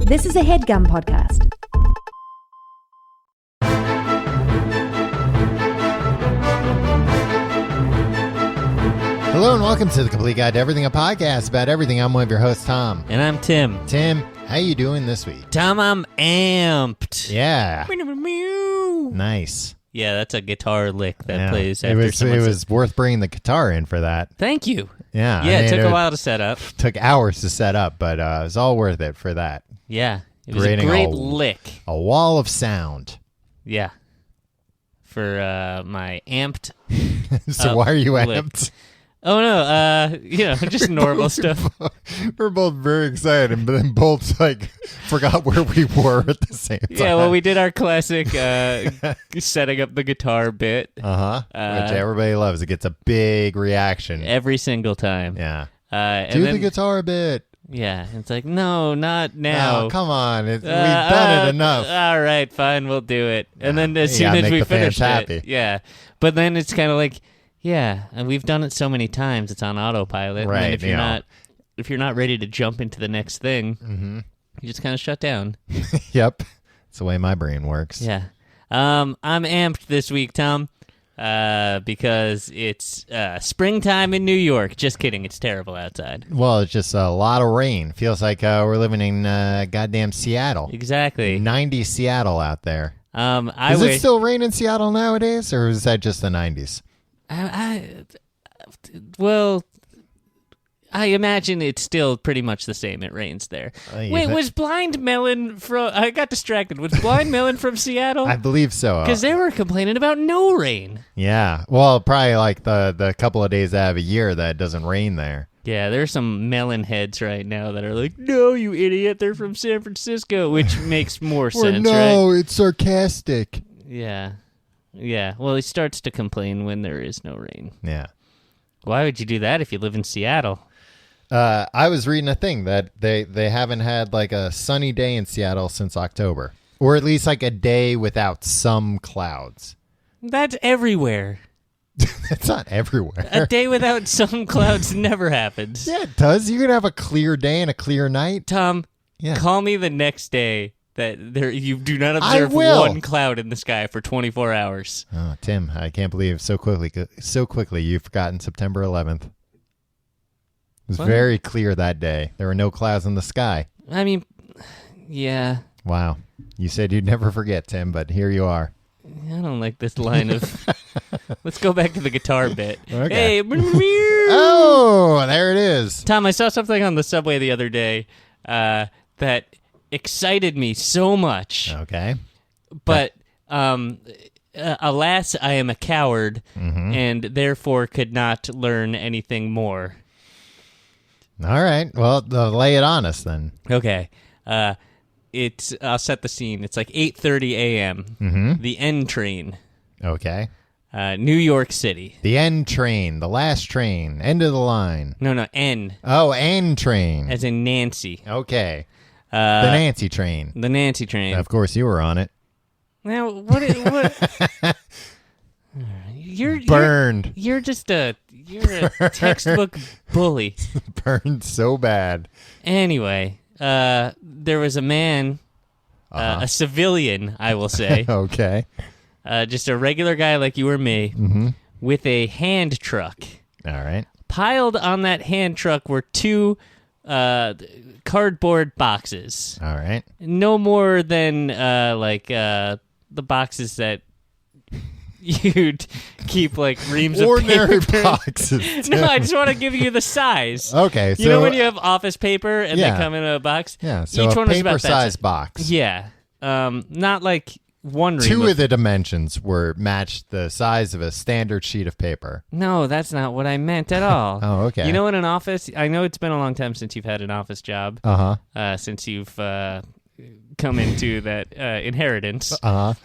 This is a HeadGum podcast. Hello and welcome to The Complete Guide to Everything, a podcast about everything. I'm one of your hosts, Tom. And I'm Tim. Tim, how you doing this week? Tom, I'm amped. Yeah. Nice. Yeah, that's a guitar lick that Yeah. plays It after was someone says, worth bringing the guitar in for that. thank you. Yeah. Yeah, it took a while to set up. Took hours to set up, but it was all worth it for that. Yeah, it was Creating a great a- lick. A wall of sound. Yeah. For my amped. So why are you lick. amped? Oh, no, just normal stuff. We're both very excited, but then both forgot where we were at the same time. Yeah, well, we did our classic setting up the guitar bit. Which everybody loves. It gets a big reaction. Every single time. Yeah. And Do then, the guitar bit. Yeah, it's like, no, not now. Oh, come on. We've done it enough. All right, fine, we'll do it. And then as soon as we finish it, yeah. But then it's kind of like, yeah, and we've done it so many times, it's on autopilot. Right. And then if you're not ready to jump into the next thing, you just kind of shut down. Yep. That's the way my brain works. Yeah. I'm amped this week, Tom, because it's springtime in New York. Just kidding, it's terrible outside. Well, it's just a lot of rain. Feels like we're living in goddamn Seattle. Exactly. 90s Seattle out there. Is it still rain in Seattle nowadays, or is that just the 90s? Well, I imagine it's still pretty much the same. It rains there. Wait, was Blind Melon from... I got distracted. Was Blind Melon from Seattle? I believe so. Because they were complaining about no rain. Yeah. Well, probably like the couple of days out of a year that it doesn't rain there. Yeah, there's some melon heads right now that are like, no, you idiot, they're from San Francisco, which makes more sense, no, right? it's sarcastic. Yeah. Yeah, well, he starts to complain when there is no rain. Yeah. Why would you do that if you live in Seattle? I was reading a thing that they haven't had like a sunny day in Seattle since October. Or at least like a day without some clouds. That's everywhere. It's not everywhere. A day without some clouds never happens. Yeah, it does. You can have a clear day and a clear night. Tom, Yeah. call me the next day that you do not observe one cloud in the sky for 24 hours. Oh, Tim, I can't believe so quickly you've forgotten September 11th. It was very clear that day. There were no clouds in the sky. I mean, yeah. Wow. You said you'd never forget, Tim, but here you are. I don't like this line of... Let's go back to the guitar bit. Okay. Hey, oh, there it is. Tom, I saw something on the subway the other day that excited me so much. Okay. But alas, I am a coward and therefore could not learn anything more. All right. Well, lay it on us then. Okay. I'll set the scene. It's like 8:30 a.m. The N train. Okay. New York City. The N train, the last train, end of the line. No, N. Oh, N train. As in Nancy. Okay. The Nancy train. The Nancy train. Of course, you were on it. Now, what? You're burned. You're a textbook bully. Burned so bad. Anyway, there was a man, a civilian, I will say. Okay. Just a regular guy like you or me, with a hand truck. All right. Piled on that hand truck were two cardboard boxes. All right. No more than the boxes that you'd keep like reams ordinary of paper. boxes. No, I just want to give you the size. Okay. So, you know when you have office paper and they come in a box? Yeah. So each a one was about that paper-sized box. Yeah. Not like one ream. Two of the dimensions were matched the size of a standard sheet of paper. No, that's not what I meant at all. Oh, okay. You know, in an office, I know it's been a long time since you've had an office job. Since you've come into that inheritance. But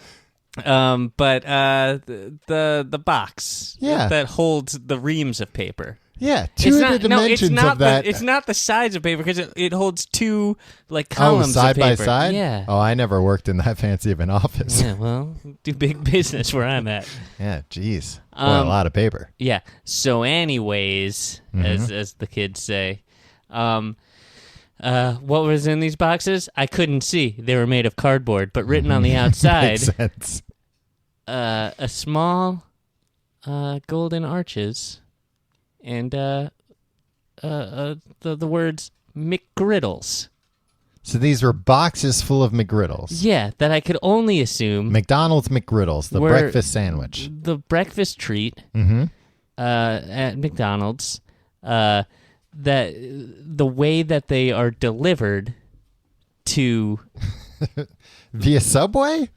the box that holds the reams of paper. Yeah, two of the dimensions of that. It's not the size of paper because it holds two like columns side of paper. by side? Yeah. Oh, I never worked in that fancy of an office. Yeah, well, do big business where I'm at. Yeah, geez. A lot of paper. Yeah. So anyways, as the kids say, What was in these boxes? I couldn't see. They were made of cardboard, but written on the outside, Makes sense. A small golden arches and the words McGriddles. So these were boxes full of McGriddles. Yeah, that I could only assume McDonald's McGriddles, the breakfast sandwich. The breakfast treat at McDonald's. That the way that they are delivered to via Subway?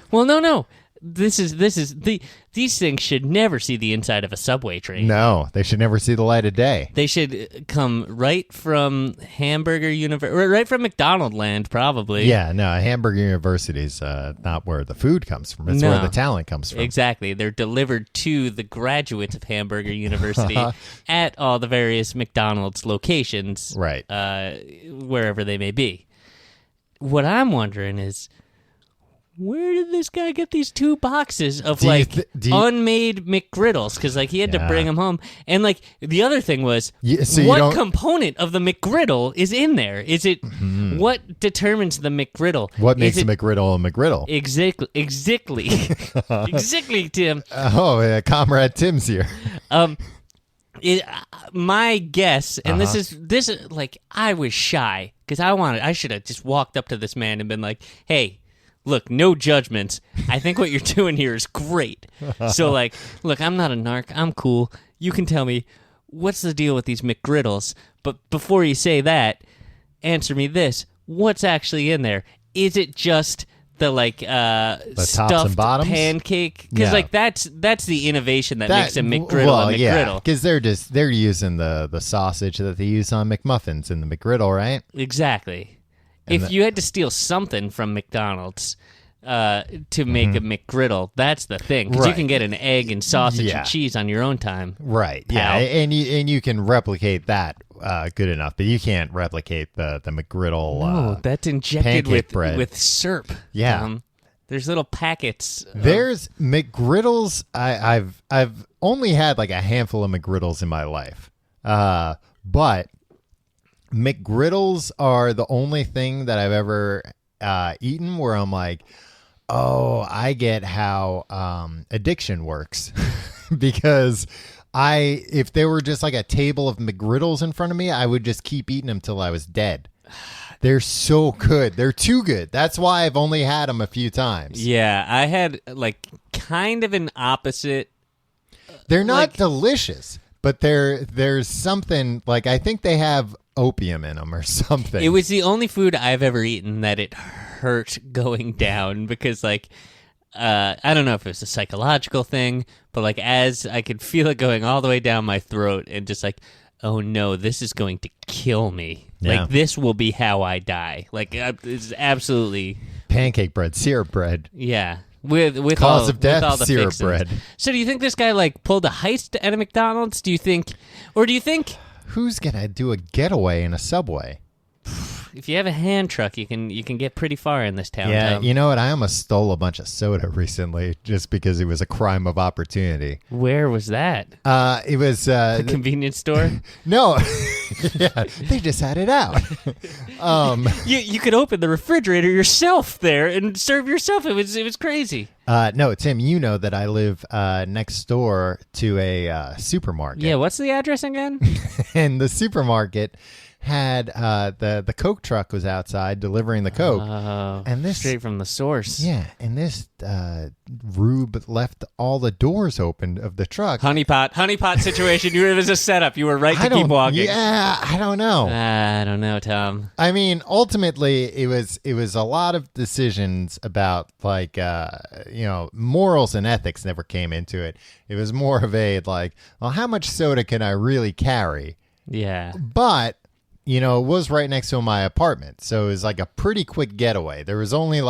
Well, no. These things should never see the inside of a subway train. No, they should never see the light of day. They should come right from right from McDonald land, probably. Yeah, no, Hamburger University's not where the food comes from. It's where the talent comes from. Exactly. They're delivered to the graduates of Hamburger University at all the various McDonald's locations, right? Wherever they may be. What I'm wondering is, where did this guy get these 2 boxes of unmade McGriddles? Because he had to bring them home. And the other thing was, what component of the McGriddle is in there? Is it what determines the McGriddle? What makes a McGriddle a McGriddle? Exactly, exactly, Tim. Oh, Comrade Tim's here. My guess, and this is I was shy because I should have just walked up to this man and been like, hey. Look, no judgments. I think what you're doing here is great. So, look, I'm not a narc. I'm cool. You can tell me, what's the deal with these McGriddles? But before you say that, answer me this. What's actually in there? Is it just the stuffed pancake? Because that's the innovation that makes a McGriddle a McGriddle. Yeah, because they're using the sausage that they use on McMuffins in the McGriddle, right? Exactly. If you had to steal something from McDonald's to make a McGriddle, that's the thing. Because you can get an egg and sausage and cheese on your own time. Right, pal. Yeah, and you can replicate that good enough, but you can't replicate the McGriddle No, that's injected with syrup. Yeah. There's little packets. There's McGriddles. I've only had a handful of McGriddles in my life. But McGriddles are the only thing that I've ever eaten where I'm like, oh, I get how addiction works. Because if there were just a table of McGriddles in front of me, I would just keep eating them till I was dead. They're so good. They're too good. That's why I've only had them a few times. Yeah, I had kind of an opposite. They're not delicious, but there's something I think they have opium in them or something. It was the only food I've ever eaten that it hurt going down because I don't know if it was a psychological thing, but as I could feel it going all the way down my throat and just oh no, this is going to kill me. Yeah. This will be how I die. It's absolutely pancake bread, syrup bread. Yeah. With cause all, of death, with all the syrup fixins. bread. So do you think this guy pulled a heist at a McDonald's? Do you think who's gonna do a getaway in a Subway? If you have a hand truck, you can get pretty far in this town. Yeah, Tom. you know what? I almost stole a bunch of soda recently just because it was a crime of opportunity. Where was that? It was the convenience store. No, yeah, they just had it out. You could open the refrigerator yourself there and serve yourself. It was crazy. No, Tim, you know that I live next door to a supermarket. Yeah, what's the address again? And the supermarket had the Coke truck was outside delivering the Coke. And this straight from the source. Yeah, and this rube left all the doors open of the truck. Honeypot situation. It was a setup. You were right to keep walking. Yeah, I don't know. I don't know, Tom. I mean, ultimately, it was a lot of decisions about morals and ethics never came into it. It was more of a how much soda can I really carry? Yeah, but. It was right next to my apartment, so it was a pretty quick getaway. There was only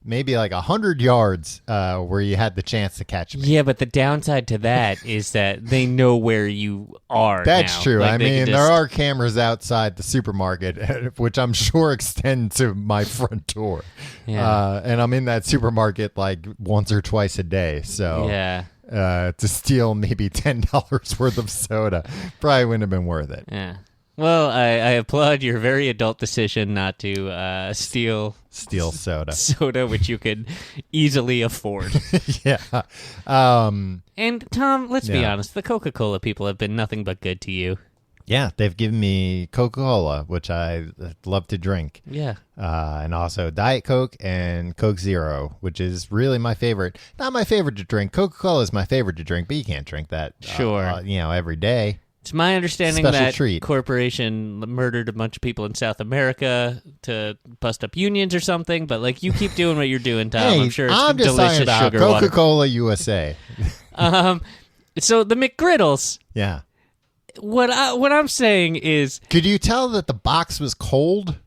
maybe 100 yards where you had the chance to catch me. Yeah, but the downside to that is that they know where you are. That's now. true. I mean, there are cameras outside the supermarket, which I'm sure extend to my front door. Yeah. And I'm in that supermarket once or twice a day. So yeah. To steal maybe $10 worth of soda probably wouldn't have been worth it. Yeah. Well, I applaud your very adult decision not to steal soda, which you could easily afford. Yeah. And Tom, let's be honest, the Coca-Cola people have been nothing but good to you. Yeah, they've given me Coca-Cola, which I love to drink. Yeah. And also Diet Coke and Coke Zero, which is really my favorite. Not my favorite to drink. Coca-Cola is my favorite to drink, but you can't drink that every day. It's my understanding Special that treat. Corporation murdered a bunch of people in South America to bust up unions or something, but like you keep doing what you're doing, Tom. Hey, I'm sure it's I'm just delicious talking about sugar Coca-Cola USA. So the McGriddles. Yeah. What I'm saying is, could you tell that the box was cold?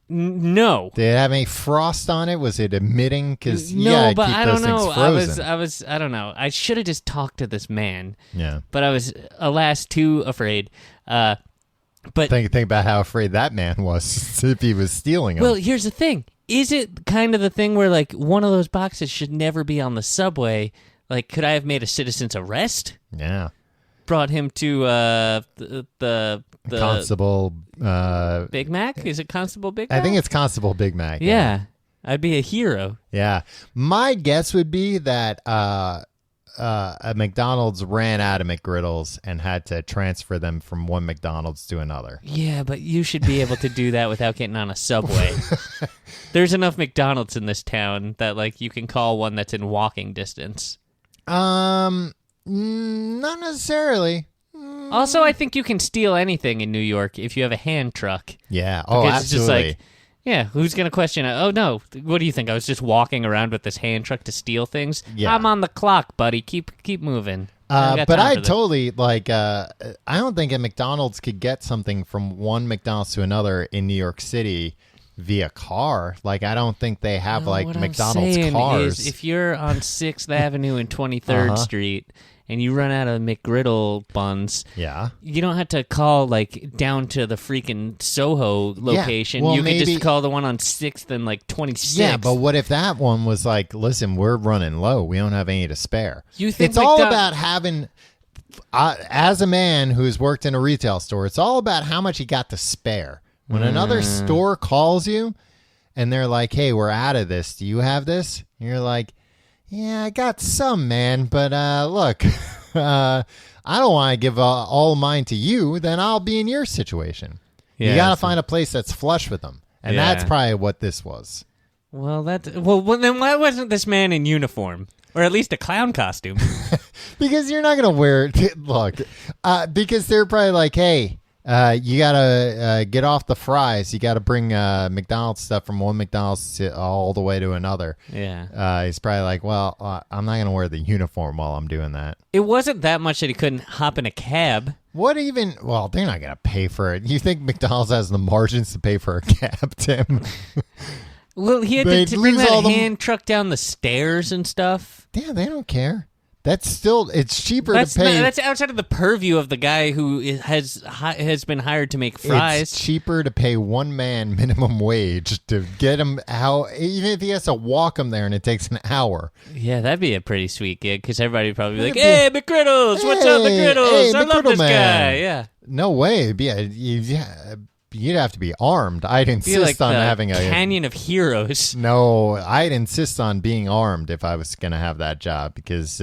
No. Did it have any frost on it? Was it emitting? Because but I don't know. I don't know. I should have just talked to this man. Yeah. But I was, alas, too afraid. But think about how afraid that man was if he was stealing them. Well, here's the thing. Is it kind of the thing where like one of those boxes should never be on the subway? Like, could I have made a citizen's arrest? Yeah. Brought him to the Constable Big Mac? Is it Constable Big Mac? I think it's Constable Big Mac. Yeah. I'd be a hero. Yeah. My guess would be that a McDonald's ran out of McGriddles and had to transfer them from one McDonald's to another. Yeah, but you should be able to do that without getting on a subway. There's enough McDonald's in this town that like you can call one that's in walking distance. Not necessarily. Also, I think you can steal anything in New York if you have a hand truck. Yeah. Because absolutely. It's just like, yeah, who's going to question it? Oh, no. What do you think? I was just walking around with this hand truck to steal things? Yeah. I'm on the clock, buddy. Keep moving. But I totally, I don't think a McDonald's could get something from one McDonald's to another in New York City via car. Like, I don't think they have, McDonald's cars. Is if you're on 6th Avenue and 23rd Street and you run out of McGriddle buns, you don't have to call, down to the freaking Soho location. Well, you could just call the one on 6th and, 26th. Yeah, but what if that one was like, listen, we're running low. We don't have any to spare. You think it's all about having... as a man who's worked in a retail store, it's all about how much you got to spare. When another store calls you and they're like, hey, we're out of this. Do you have this? And you're like, yeah, I got some, man. But look, I don't want to give all mine to you. Then I'll be in your situation. Yeah, you got to find a place that's flush with them. And that's probably what this was. Well, then why wasn't this man in uniform? Or at least a clown costume? Because you're not going to wear it. Look, because they're probably like, hey, you got to get off the fries. You got to bring McDonald's stuff from one McDonald's all the way to another. Yeah. He's probably like, well, I'm not going to wear the uniform while I'm doing that. It wasn't that much that he couldn't hop in a cab. Well, they're not going to pay for it. You think McDonald's has the margins to pay for a cab, Tim? Well, he had to bring that hand truck down the stairs and stuff. Yeah, they don't care. It's cheaper to pay. That's outside of the purview of the guy who has been hired to make fries. It's cheaper to pay one man minimum wage to get him out, even if he has to walk him there and it takes an hour. Yeah, that'd be a pretty sweet gig because everybody would probably be like, hey, McGriddles, what's up, McGriddles? Hey, I love this guy. Yeah. No way. You'd have to be armed. I'd insist on having a canyon of heroes. No, I'd insist on being armed if I was going to have that job because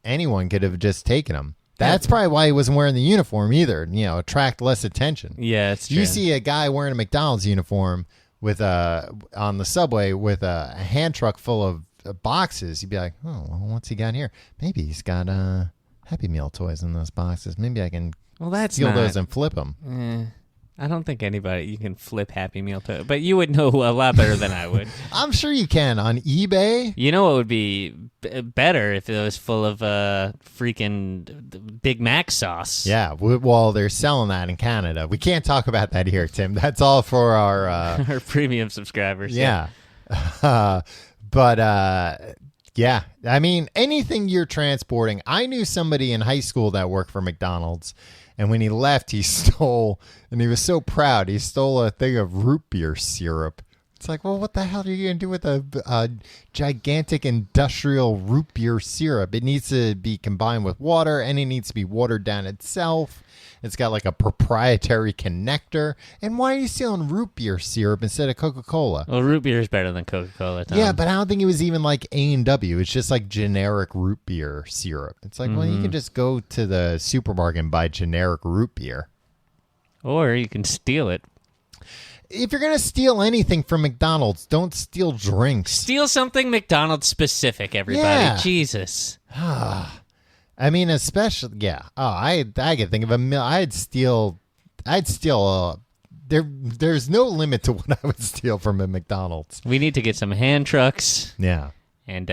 anyone could have just taken him. That's probably why he wasn't wearing the uniform either. Attract less attention. Yeah, it's true. You see a guy wearing a McDonald's uniform on the subway with a hand truck full of boxes. You'd be like, oh, well, what's he got here? Maybe he's got Happy Meal toys in those boxes. Maybe I can steal those and flip them. I don't think you can flip Happy Meal toys, but you would know a lot better than I would. I'm sure you can on eBay. You know what would be better if it was full of freaking Big Mac sauce. Yeah, well, they're selling that in Canada. We can't talk about that here, Tim. That's all for our our premium subscribers. Yeah. Yeah, I mean, anything you're transporting. I knew somebody in high school that worked for McDonald's. And when he left, he stole, and he was so proud, he stole a thing of root beer syrup. It's like, well, what the hell are you going to do with a gigantic industrial root beer syrup? It needs to be combined with water, and it needs to be watered down itself. It's got like a proprietary connector. And why are you stealing root beer syrup instead of Coca-Cola? Well, root beer is better than Coca-Cola, Tom. Yeah, but I don't think it was even like A&W. It's just like generic root beer syrup. It's like, well, you can just go to the supermarket and buy generic root beer. Or you can steal it. If you're going to steal anything from McDonald's, don't steal drinks. Steal something McDonald's specific, everybody. Yeah. Jesus. I mean, especially, yeah. Oh, I could think of I'd steal, there's no limit to what I would steal from a McDonald's. We need to get some hand trucks. Yeah. And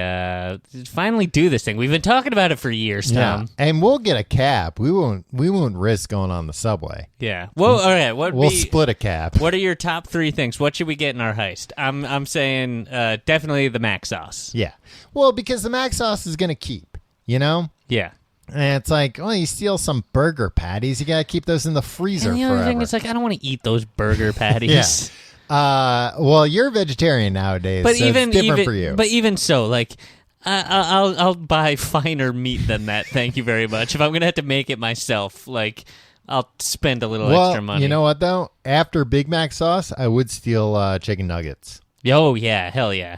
finally do this thing. We've been talking about it for years, Tom. Yeah. And we'll get a cab. We won't risk going on the subway. Yeah. Well, all right. We'll split a cab. What are your top 3 things? What should we get in our heist? I'm saying definitely the mac sauce. Yeah. Well, because the mac sauce is going to keep, you know? Yeah. And it's like, well, you steal some burger patties, you got to keep those in the freezer and the forever. other thing is, like, I don't want to eat those burger patties. Yeah. Well, you're a vegetarian nowadays, but so it's different for you. But even so, like, I'll buy finer meat than that. Thank you very much. If I'm gonna have to make it myself, like, I'll spend a little extra money. You know what though? After Big Mac sauce, I would steal chicken nuggets. Oh yeah, hell yeah.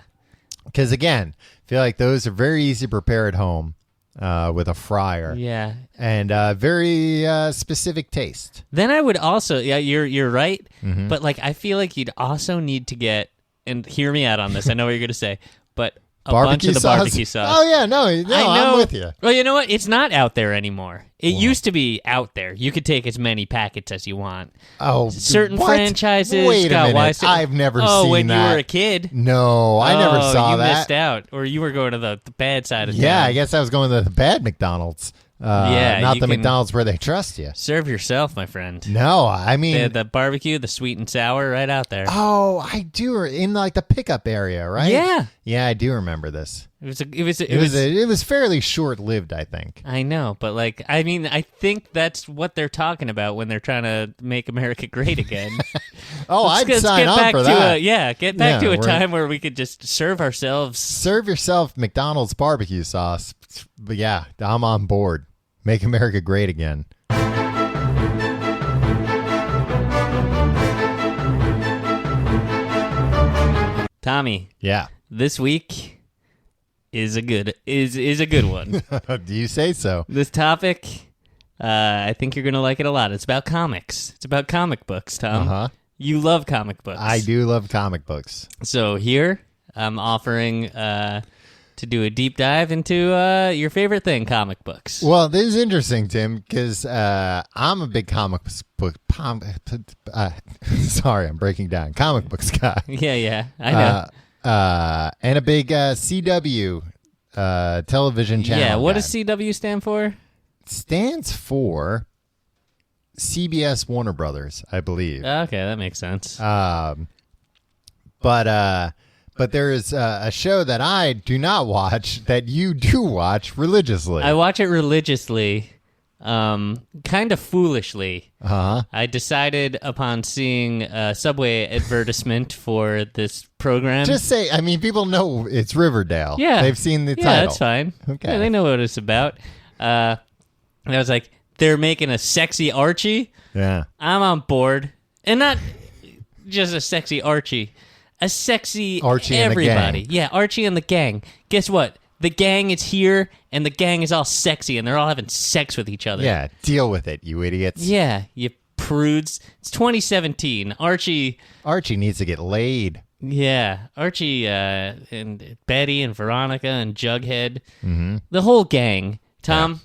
Because again, I feel like those are very easy to prepare at home. With a fryer, yeah, and very specific taste. Then I would also, yeah, you're right, but like I feel like you'd also need to get, and hear me out on this. I know what you're gonna say, but a bunch of the barbecue sauce. Oh yeah, no, I know. I'm with you. Well, you know what? It's not out there anymore. It used to be out there. You could take as many packets as you want. Oh, certain what? franchises. Wait a minute. I've never seen that. Oh, when you were a kid. No, I never saw that. You missed out, or you were going to the bad side of town. Yeah, I guess I was going to the bad McDonald's. Not the McDonald's where they trust you. Serve yourself, my friend. No, I mean... They had the barbecue, the sweet and sour right out there. Oh, I do. In like the pickup area, right? Yeah. Yeah, I do remember this. It was fairly short-lived, I think. I know, but like, I mean, I think that's what they're talking about when they're trying to make America great again. I'd sign on for that. Get back to a time where we could just serve ourselves. Serve yourself McDonald's barbecue sauce. But yeah, I'm on board. Make America great again. Tommy. Yeah. This week is a good one. Do you say so? This topic, I think you're gonna like it a lot. It's about comics. It's about comic books, Tom. Uh-huh. You love comic books. I do love comic books. So here, I'm offering to do a deep dive into your favorite thing, comic books. Well, this is interesting, Tim, because I'm a big comic book... sorry, I'm breaking down. Comic books guy. Yeah, I know. And a big CW television channel. Yeah, what guy. does CW stand for? It stands for CBS Warner Brothers, I believe. Okay, that makes sense. But there is a show that I do not watch that you do watch religiously. I watch it religiously, kind of foolishly. Uh-huh. I decided upon seeing a Subway advertisement for this program. Just say, I mean, people know it's Riverdale. Yeah. They've seen the title. Yeah, that's fine. Okay. Yeah, they know what it's about. And I was like, they're making a sexy Archie? Yeah. I'm on board. And not just a sexy Archie. A sexy Archie everybody. And the gang. Yeah, Archie and the gang. Guess what? The gang is here, and the gang is all sexy, and they're all having sex with each other. Yeah, deal with it, you idiots. Yeah, you prudes. It's 2017. Archie needs to get laid. Yeah, Archie and Betty and Veronica and Jughead. Mm-hmm. The whole gang. Tom,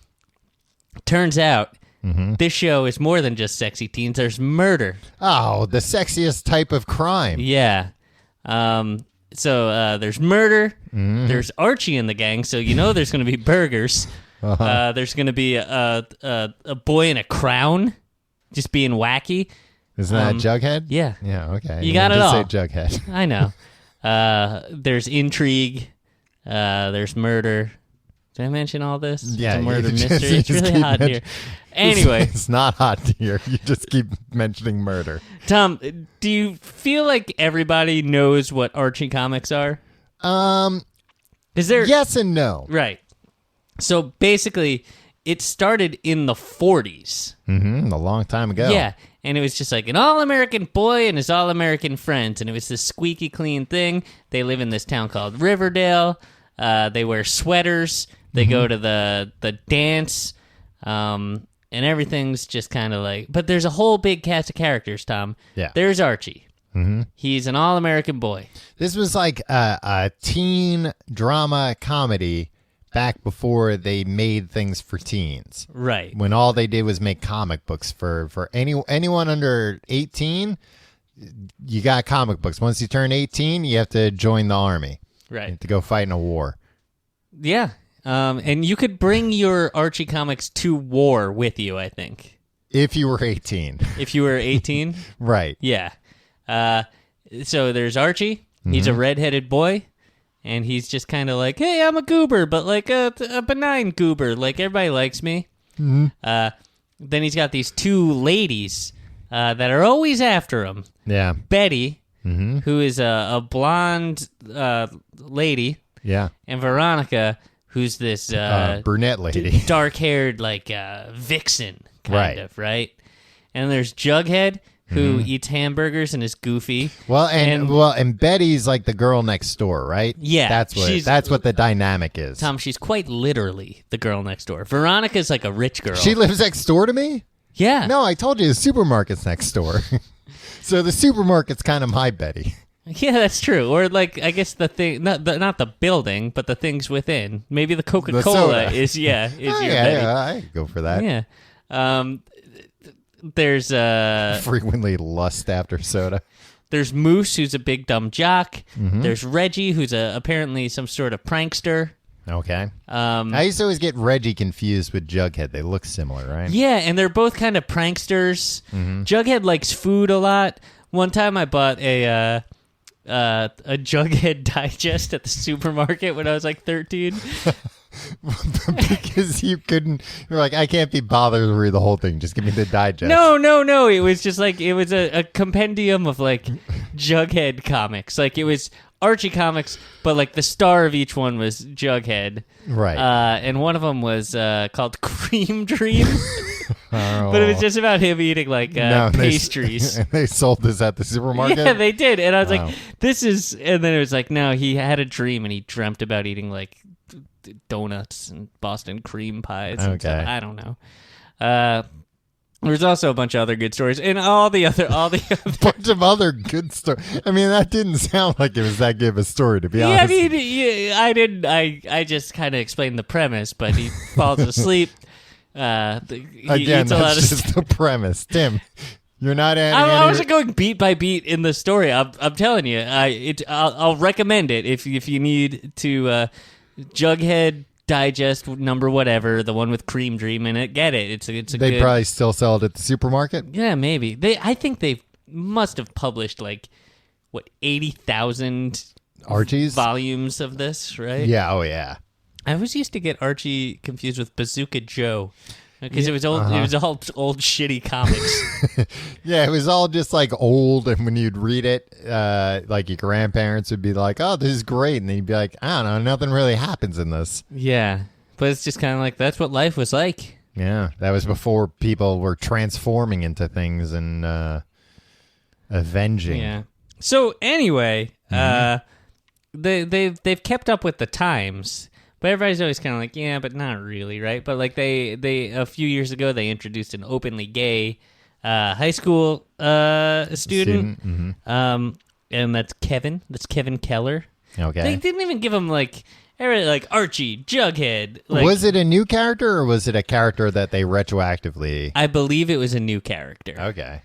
turns out this show is more than just sexy teens. There's murder. Oh, the sexiest type of crime. Yeah. So there's murder. There's Archie in the gang, so you know there's going to be burgers. There's going to be a boy in a crown just being wacky. Isn't that Jughead? Yeah. Yeah, okay. You got it all. Say Jughead. I know. There's intrigue. There's murder. Did I mention all this? Yeah, it's a murder you mystery. It's really hot here. Anyway, it's not hot here. You just keep mentioning murder. Tom, do you feel like everybody knows what Archie comics are? Is there? Yes and no. Right. So basically, it started in the 40s. Mm-hmm. A long time ago. Yeah. And it was just like an all-American boy and his all-American friends. And it was this squeaky clean thing. They live in this town called Riverdale. They wear sweaters. They go to the dance. And everything's just kind of like... But there's a whole big cast of characters, Tom. Yeah. There's Archie. Mm-hmm. He's an all-American boy. This was like a teen drama comedy back before they made things for teens. Right. When all they did was make comic books for anyone under 18, you got comic books. Once you turn 18, you have to join the army. Right. You have to go fight in a war. Yeah. And you could bring your Archie comics to war with you, I think. If you were 18. If you were 18? Right. Yeah. So there's Archie. He's a redheaded boy. And he's just kind of like, hey, I'm a goober, but like a benign goober. Like, everybody likes me. Mm-hmm. Then he's got these two ladies that are always after him. Yeah. Betty, who is a blonde lady. Yeah. And Veronica, who's this brunette lady. Dark-haired, like, vixen, kind of, right? And there's Jughead, who eats hamburgers and is goofy. Well, and Betty's like the girl next door, right? Yeah, that's what the dynamic is. Tom, she's quite literally the girl next door. Veronica's like a rich girl. She lives next door to me? Yeah. No, I told you the supermarket's next door. So the supermarket's kind of my Betty. Yeah, that's true. Or like, I guess the thing, not the building, but the things within. Maybe the Coca-Cola is your Betty. Yeah, I could go for that. Yeah. There's frequently lust after soda. There's Moose, who's a big dumb jock. There's Reggie, who's apparently some sort of prankster. Okay. I used to always get Reggie confused with Jughead. They look similar, right? Yeah, and they're both kind of pranksters. Jughead likes food a lot. One time I bought a Jughead digest at the supermarket when I was like 13. Because you're like, I can't be bothered to read the whole thing. Just give me the digest. No. It was just like, it was a compendium of like Jughead comics. Like, it was Archie comics, but like the star of each one was Jughead. Right. And one of them was called Cream Dream. But it was just about him eating like pastries. They sold this at the supermarket? Yeah, they did. And I was like, this is... And then it was like, no, he had a dream and he dreamt about eating like donuts and Boston cream pies. And stuff. I don't know. There's also a bunch of other good stories and all the other bunch of other good stories. I mean, that didn't sound like it was that good of a story, to be honest. I mean, I didn't. I just kind of explained the premise, but he falls asleep. Again, that's just the premise. Tim, you're not adding I wasn't going beat by beat in the story. I'm telling you, I'll recommend it if you need to. Jughead digest number whatever, the one with Cream Dream in it. Get it? It's a They good... probably still sell it at the supermarket. Yeah, maybe. I think they must have published like 80,000 Archies volumes of this, right? Yeah. Oh yeah. I always used to get Archie confused with Bazooka Joe. Because it was old. It was all old shitty comics. Yeah, it was all just like old, and when you'd read it, like your grandparents would be like, "Oh, this is great," and then you'd be like, "I don't know, nothing really happens in this." Yeah, but it's just kind of like that's what life was like. Yeah, that was before people were transforming into things and avenging. Yeah. So anyway, they've kept up with the times. But everybody's always kind of like, yeah, but not really, right? But like they a few years ago, they introduced an openly gay high school student. And that's Kevin. That's Kevin Keller. Okay. They didn't even give him like Archie, Jughead. Like, was it a new character or was it a character that they retroactively? I believe it was a new character. Okay.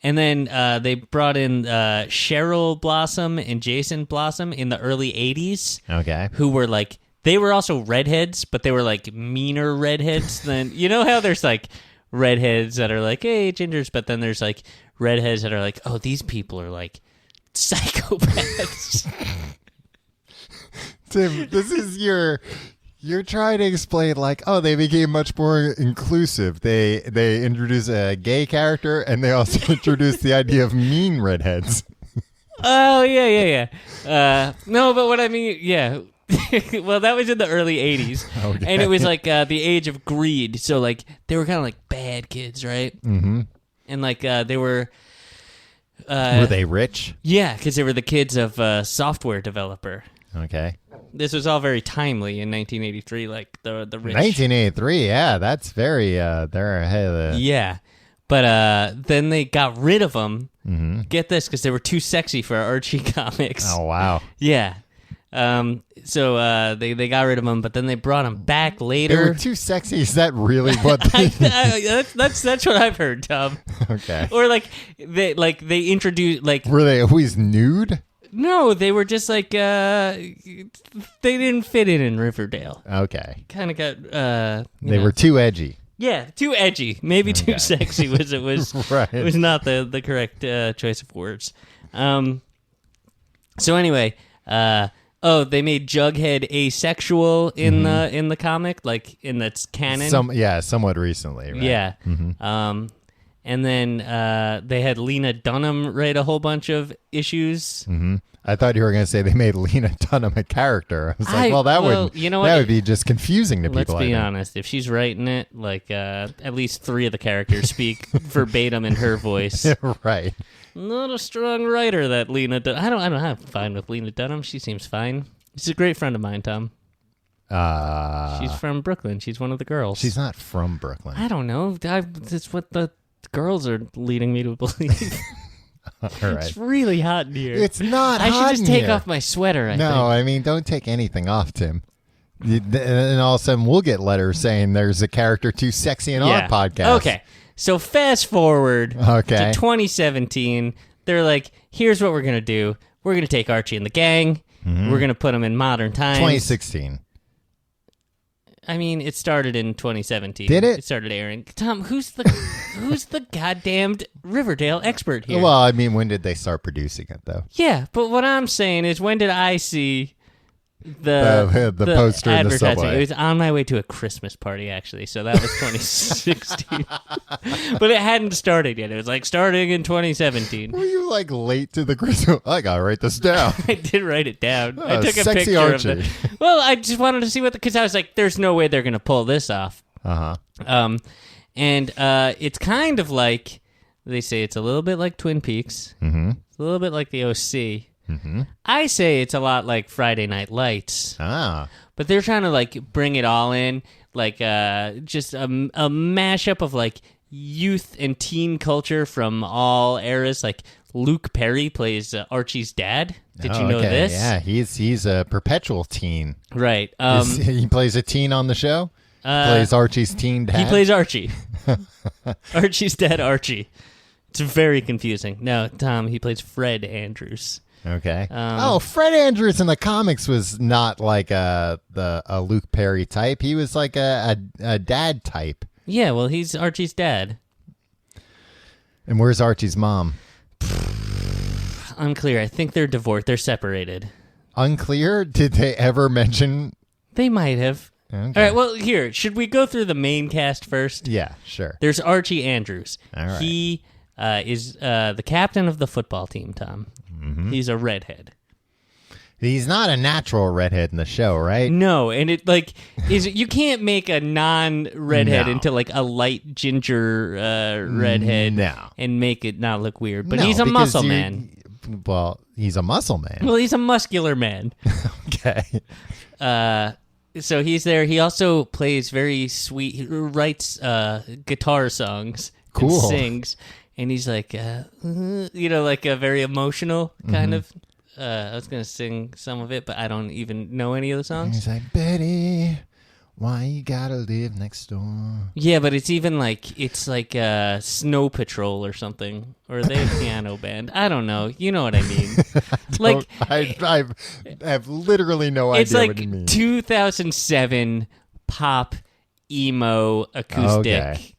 And then they brought in Cheryl Blossom and Jason Blossom in the early 80s. Okay. Who were like, they were also redheads, but they were like meaner redheads than, you know how there's like redheads that are like, hey, gingers, but then there's like redheads that are like, oh, these people are like psychopaths. Tim, this is You're trying to explain like, oh, they became much more inclusive. They introduced a gay character, and they also introduced the idea of mean redheads. Oh, yeah. No, but what I mean, yeah. Well, that was in the early 80s. Okay. And it was like the age of greed. So, like, they were kind of like bad kids, right? Mm-hmm. And, like, they were... were they rich? Yeah, because they were the kids of a software developer. Okay. This was all very timely in 1983, like the rich. 1983, yeah, that's very, they're ahead of the... Yeah, but then they got rid of them. Mm-hmm. Get this, because they were too sexy for Archie comics. Oh, wow. Yeah. So they got rid of them, but then they brought them back later. They were too sexy? Is that really what they... that's what I've heard, Tom. Okay. Or they introduced like... Were they always nude? No, they were just like they didn't fit in Riverdale. Okay. Kind of got they were too edgy. Yeah, too edgy. Maybe too sexy was right. It was not the correct choice of words. So anyway, they made Jughead asexual in the comic, like in that's canon. Somewhat recently, right? Yeah. Mm-hmm. And then they had Lena Dunham write a whole bunch of issues. Mm-hmm. I thought you were going to say they made Lena Dunham a character. I was like, that would be just confusing to people. Let's be honest. If she's writing it, like at least 3 of the characters speak verbatim in her voice. Right. Not a strong writer, that Lena Dunham. I don't have fine with Lena Dunham. She seems fine. She's a great friend of mine, Tom. She's from Brooklyn. She's one of the girls. She's not from Brooklyn. I don't know. That's what the girls are leading me to believe. All right. It's really hot in here. It's not hot. I should just take here. off my sweater. I mean, don't take anything off, Tim. And all of a sudden, we'll get letters saying there's a character too sexy in our podcast. Okay. So fast forward to 2017. They're like, here's what we're going to do. We're going to take Archie and the gang. Mm-hmm. We're going to put him in modern times. 2016. I mean, it started in 2017. Did it? It started airing. Tom, who's the goddamned Riverdale expert here? Well, I mean, when did they start producing it, though? Yeah, but what I'm saying is, when did I see the poster in the subway? It was on my way to a Christmas party, actually, so that was 2016. But it hadn't started yet. It was like starting in 2017. Were you like late to the Christmas? I gotta write this down. I did wite it down. I took a sexy picture Archie. of it. Well, I just wanted to see because I was like, there's no way they're going to pull this off. Uh-huh. And it's kind of like, they say it's a little bit like Twin Peaks. Mm-hmm. It's a little bit like the OC. Mm-hmm. I say it's a lot like Friday Night Lights. But they're trying to like bring it all in, like just a mashup of like youth and teen culture from all eras. Like Luke Perry plays Archie's dad. Did you know this? Yeah, he's a perpetual teen. Right. He plays a teen on the show. Plays Archie's teen dad. He plays Archie. Archie's dad, Archie. It's very confusing. No, Tom, he plays Fred Andrews. Okay. Fred Andrews in the comics was not like a Luke Perry type. He was like a dad type. Yeah, well, he's Archie's dad. And where's Archie's mom? Unclear. I think they're divorced. They're separated. Unclear? Did they ever mention? They might have. Okay. All right, well, here, should we go through the main cast first? Yeah, sure. There's Archie Andrews. All right. He is the captain of the football team, Tom. Mm-hmm. He's a redhead. He's not a natural redhead in the show, right? No, and it you can't make a non-redhead into like a light ginger redhead and make it not look weird. But he's a muscle man. Well, he's a muscle man. Well, he's a muscular man. Okay. So he's there. He also plays very sweet. He writes guitar songs. Cool. And sings. And he's like, like a very emotional kind of. I was going to sing some of it, but I don't even know any of the songs. He's like, Betty, why you gotta live next door? Yeah, but it's even like, it's like Snow Patrol or something. Or are they a piano band? I don't know. You know what I mean. I have literally no idea what you mean. It's like 2007 pop, emo, acoustic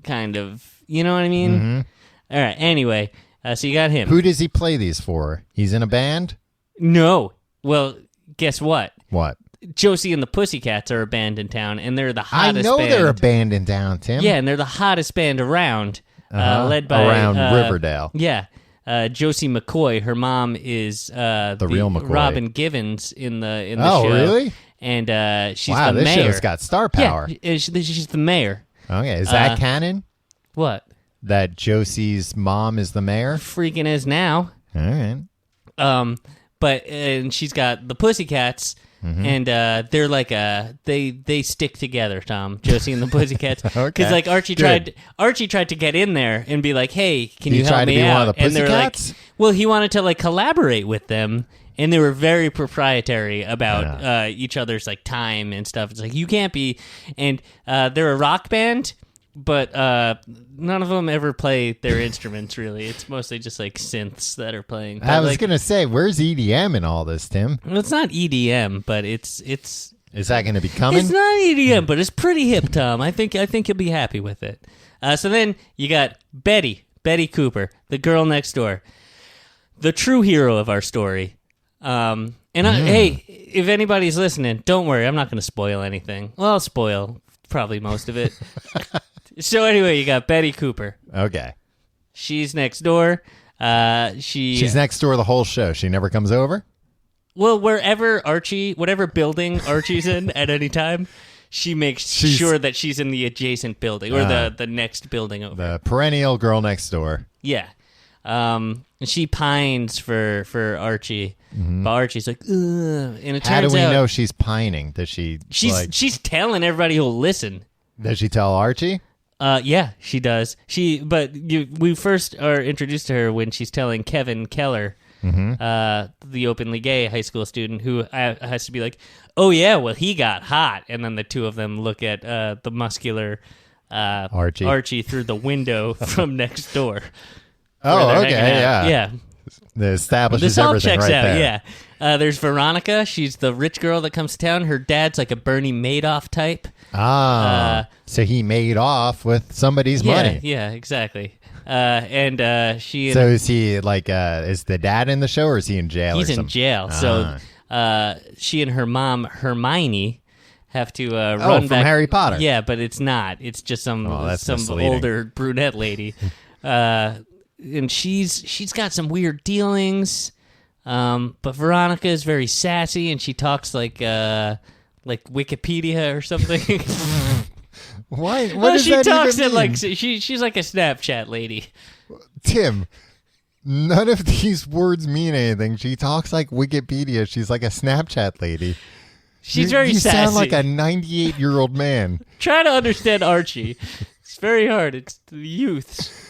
kind of. You know what I mean? Mm-hmm. All right. Anyway, so you got him. Who does he play these for? He's in a band? No. Well, guess what? What? Josie and the Pussycats are a band in town, and they're the hottest I know band. they're a band in town, Tim. Yeah, and they're the hottest band around, led by... Around Riverdale. Yeah. Josie McCoy. Her mom is the real McCoy. Robin Givens in the show. Oh, really? And she's wow, the this mayor. show's got star power. Yeah, she's the mayor. Okay, is that canon? What? That Josie's mom is the mayor? Freaking is now. All right. And she's got the Pussycats, and they're like they stick together, Tom. Josie and the Pussycats, because Okay. like Archie tried to get in there and be like, hey, can you help me be out? one of the and they're like, Pussycats? well, he wanted to like collaborate with them. And they were very proprietary about each other's like time and stuff. It's like you can't be, and they're a rock band, but none of them ever play their instruments. Really, it's mostly just like synths that are playing. But, I was gonna say, where's EDM in all this, Tim? well, it's not EDM, but it's. Is that gonna be coming? It's not EDM, but it's pretty hip, Tom. I think you'll be happy with it. So then you got Betty Cooper, the girl next door, the true hero of our story. Hey, if anybody's listening, don't worry. I'm not going to spoil anything. Well, I'll spoil probably most of it. So anyway, you got Betty Cooper. Okay. She's next door. She's next door the whole show. She never comes over? Well, whatever building Archie's in at any time, she makes sure that she's in the adjacent building or the next building over. The perennial girl next door. Yeah. And she pines for Archie. But Archie's like, ugh. And it turns out... How do we know she's pining? Does She's telling everybody who'll listen. Does she tell Archie? Yeah, she does. We first are introduced to her when she's telling Kevin Keller, the openly gay high school student, who has to be like, oh yeah, well he got hot. And then the two of them look at the muscular Archie through the window from next door. Oh, okay, yeah. Yeah. That establishes this all everything checks right out, there. yeah. There's Veronica. She's the rich girl that comes to town. Her dad's like a Bernie Madoff type. So he made off with somebody's money. Yeah, exactly. And she... So is he like, is the dad in the show or is he in jail? He's in jail. So she and her mom, Hermione, have to run from back. Harry Potter. Yeah, but it's not. It's just some older brunette lady. And she's got some weird dealings, but Veronica is very sassy, and she talks like Wikipedia or something. Why? What does she that talks even it mean? like she's like a Snapchat lady. Tim, none of these words mean anything. She talks like Wikipedia. She's like a Snapchat lady. She's very sassy. You sound like a 98-year-old man. Try to understand Archie. It's very hard. It's the youths.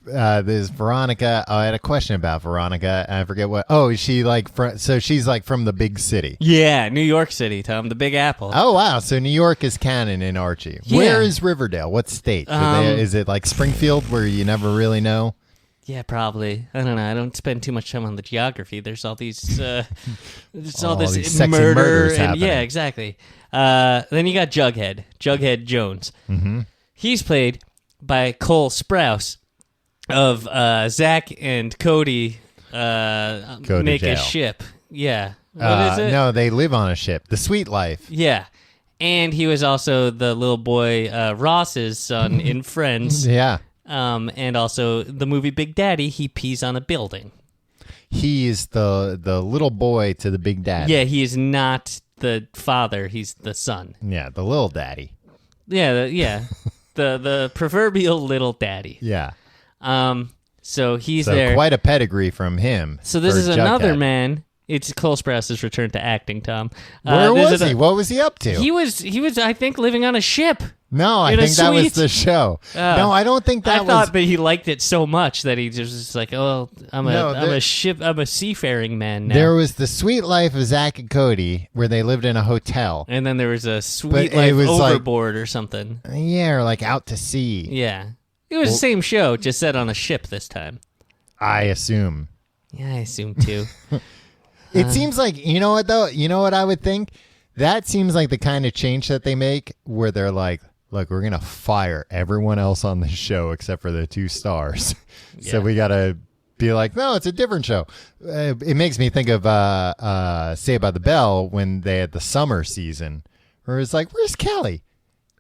There's Veronica. I had a question about Veronica. I forget what. Oh, is she like so she's like from the big city? Yeah, New York City, Tom, the Big Apple. Oh wow, so New York is canon in Archie. Yeah. Where is Riverdale? What state? Is it like Springfield, where you never really know? Yeah, probably. I don't know. I don't spend too much time on the geography. There's all these, there's all these this sexy murder murders and happening. yeah, exactly. Then you got Jughead Jones. Mm-hmm. He's played by Cole Sprouse of Zach and Cody make a ship. Yeah. What is it? No, they live on a ship. The Sweet Life. Yeah. And he was also the little boy Ross's son in Friends. Yeah. And also the movie Big Daddy, he pees on a building. He is the little boy to the Big Daddy. Yeah, he is not the father. He's the son. Yeah, the little daddy. Yeah, the proverbial little daddy. Yeah. So he's there. Quite a pedigree from him. So this is another man. It's Cole Sprouse's return to acting, Tom. Where was he? What was he up to? He was, I think, living on a ship. No, I think that was the show. No, I don't think that was. I thought that he liked it so much that he just was like, "Oh, I'm a seafaring man now." There was the Sweet Life of Zach and Cody, where they lived in a hotel, and then there was a Sweet Life Overboard or something. Yeah, or like Out to Sea. Yeah, it was the same show, just set on a ship this time. I assume. Yeah, I assume too. It seems like, you know what though? You know what I would think? That seems like the kind of change that they make where they're like, look, we're going to fire everyone else on the show except for the 2 stars. So we got to be like, no, it's a different show. It makes me think of Saved by the Bell when they had the summer season, where it's like, where's Kelly?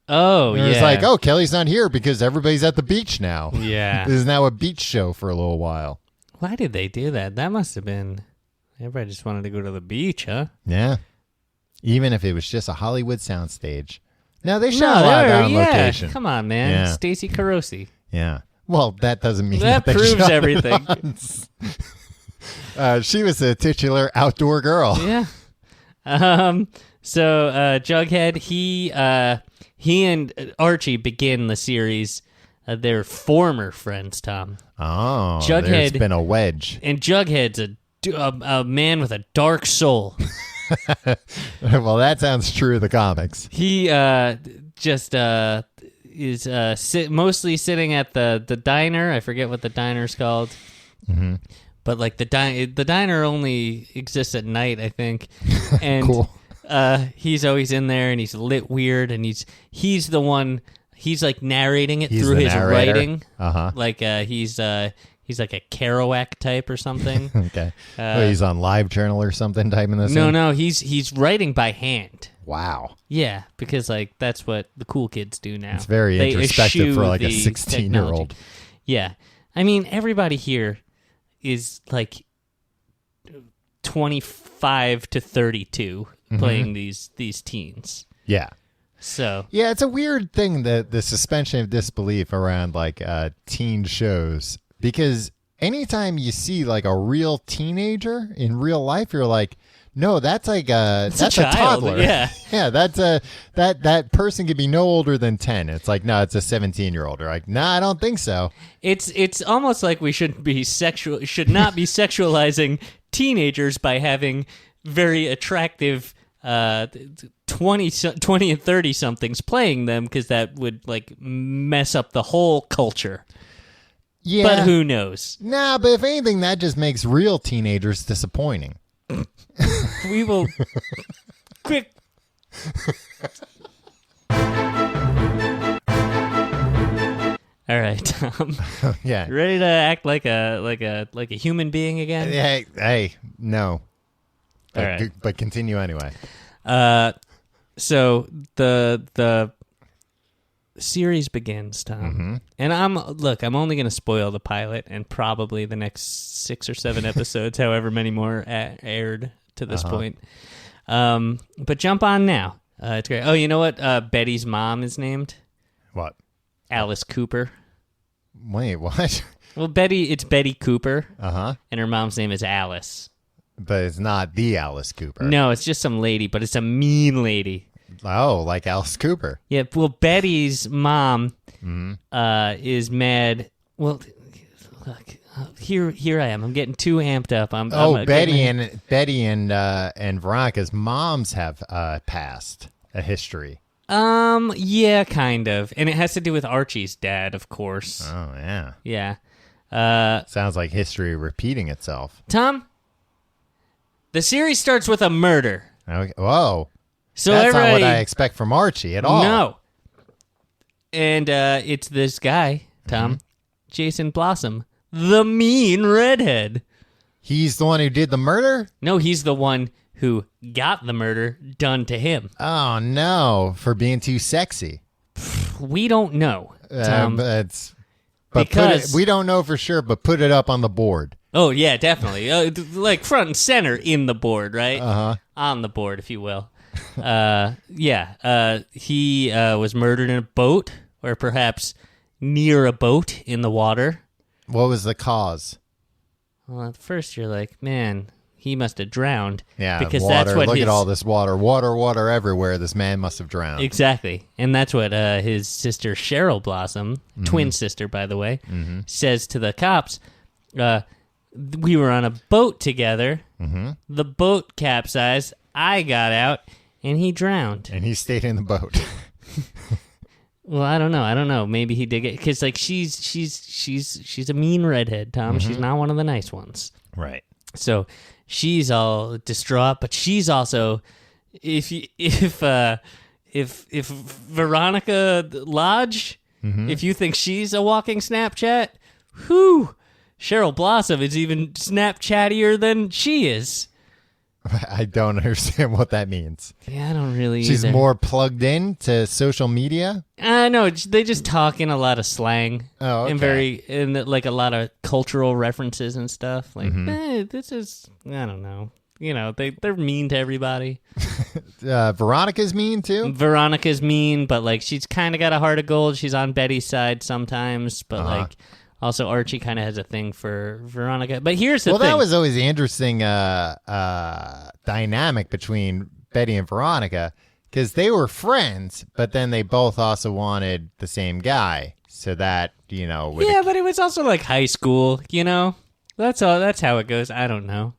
Oh, and it's like, oh, Kelly's not here because everybody's at the beach now. Yeah. This is now a beach show for a little while. Why did they do that? That must have been... Everybody just wanted to go to the beach, huh? Yeah. Even if it was just a Hollywood soundstage. Now, they shot a lot on location. Come on, man. Yeah. Stacey Carosi. Yeah. Well, that doesesn't mean that proves everything. She was a titular outdoor girl. Yeah. So Jughead, he and Archie begin the series. They're former friends, Tom. Oh, there's been a wedge. And Jughead's a man with a dark soul. Well, that sounds true of the comics. He just is mostly sitting at the diner. I forget what the diner's called. Mm-hmm. But like the diner only exists at night, I think. And cool. He's always in there, and he's lit weird, and he's the one. He's like narrating it through his writing. Uh-huh. Like he's like a Kerouac type or something. Okay. He's on LiveJournal or something typing this in? No, he's writing by hand. Wow. Yeah, because like that's what the cool kids do now. It's very introspective for like a 16-year-old. Yeah. I mean, everybody here is like 25 to 32 playing these teens. Yeah. So yeah, it's a weird thing, that the suspension of disbelief around like teen shows, because anytime you see like a real teenager in real life, you're like, no, that's like that's a toddler. Yeah, yeah, that's that person could be no older than 10. It's like, no, it's a 17-year-old. You're like, nah, I don't think so. It's almost like we should not be sexualizing teenagers by having very attractive 20 and 30 somethings playing them, because that would like mess up the whole culture. Yeah, but who knows? Nah, but if anything, that just makes real teenagers disappointing. We will quick. All right, Tom. Yeah, ready to act like a human being again? Hey, no. All right, but continue anyway. So the series begins, Tom, and I'm only going to spoil the pilot and probably the next 6 or 7 episodes, however many more aired to this point. But jump on now. It's great. Oh, you know what? Betty's mom is named? What? Alice Cooper. Wait, what? Well, it's Betty Cooper. And her mom's name is Alice. But it's not the Alice Cooper. No, it's just some lady, but it's a mean lady. Oh, like Alice Cooper. Yeah, well, Betty's mom is mad. Well, look, here I am. I'm getting too amped up. Betty and Veronica's moms have past a history. Yeah, kind of. And it has to do with Archie's dad, of course. Oh, yeah. Yeah. Sounds like history repeating itself. Tom, the series starts with a murder. Okay. Whoa. So that's not what I expect from Archie at all. No. And it's this guy, Tom, Jason Blossom, the mean redhead. He's the one who did the murder? No, he's the one who got the murder done to him. Oh, no. For being too sexy. We don't know, Tom. Because we don't know for sure, but put it up on the board. Oh, yeah, definitely. Like front and center in the board, right? Uh-huh. On the board, if you will. He was murdered in a boat, or perhaps near a boat in the water. What was the cause? Well, at first you're like, man, he must have drowned. Yeah, because water. That's what Look at all this water. Water everywhere. This man must have drowned. Exactly. And that's what his sister Cheryl Blossom, twin sister, by the way, says to the cops. We were on a boat together. The boat capsized. I got out, and he drowned. And he stayed in the boat. Well, I don't know. Maybe he did get, because like she's a mean redhead, Tom. She's not one of the nice ones. Right. So she's all distraught, but she's also, if Veronica Lodge, if you think she's a walking Snapchat, whew. Cheryl Blossom is even Snapchattier than she is. I don't understand what that means. Yeah, I don't really She's either. more plugged in to social media? No, they just talk in a lot of slang. Oh, okay. And like a lot of cultural references and stuff. Like, this is, I don't know. You know, they're mean to everybody. Veronica's mean, too? Veronica's mean, but, like, she's kind of got a heart of gold. She's on Betty's side sometimes, but, like... Also, Archie kind of has a thing for Veronica. But here's the thing. Well, that was always the interesting dynamic between Betty and Veronica, because they were friends, but then they both also wanted the same guy. So that, you know... Yeah, but it was also like high school, you know? That's how it goes. I don't know.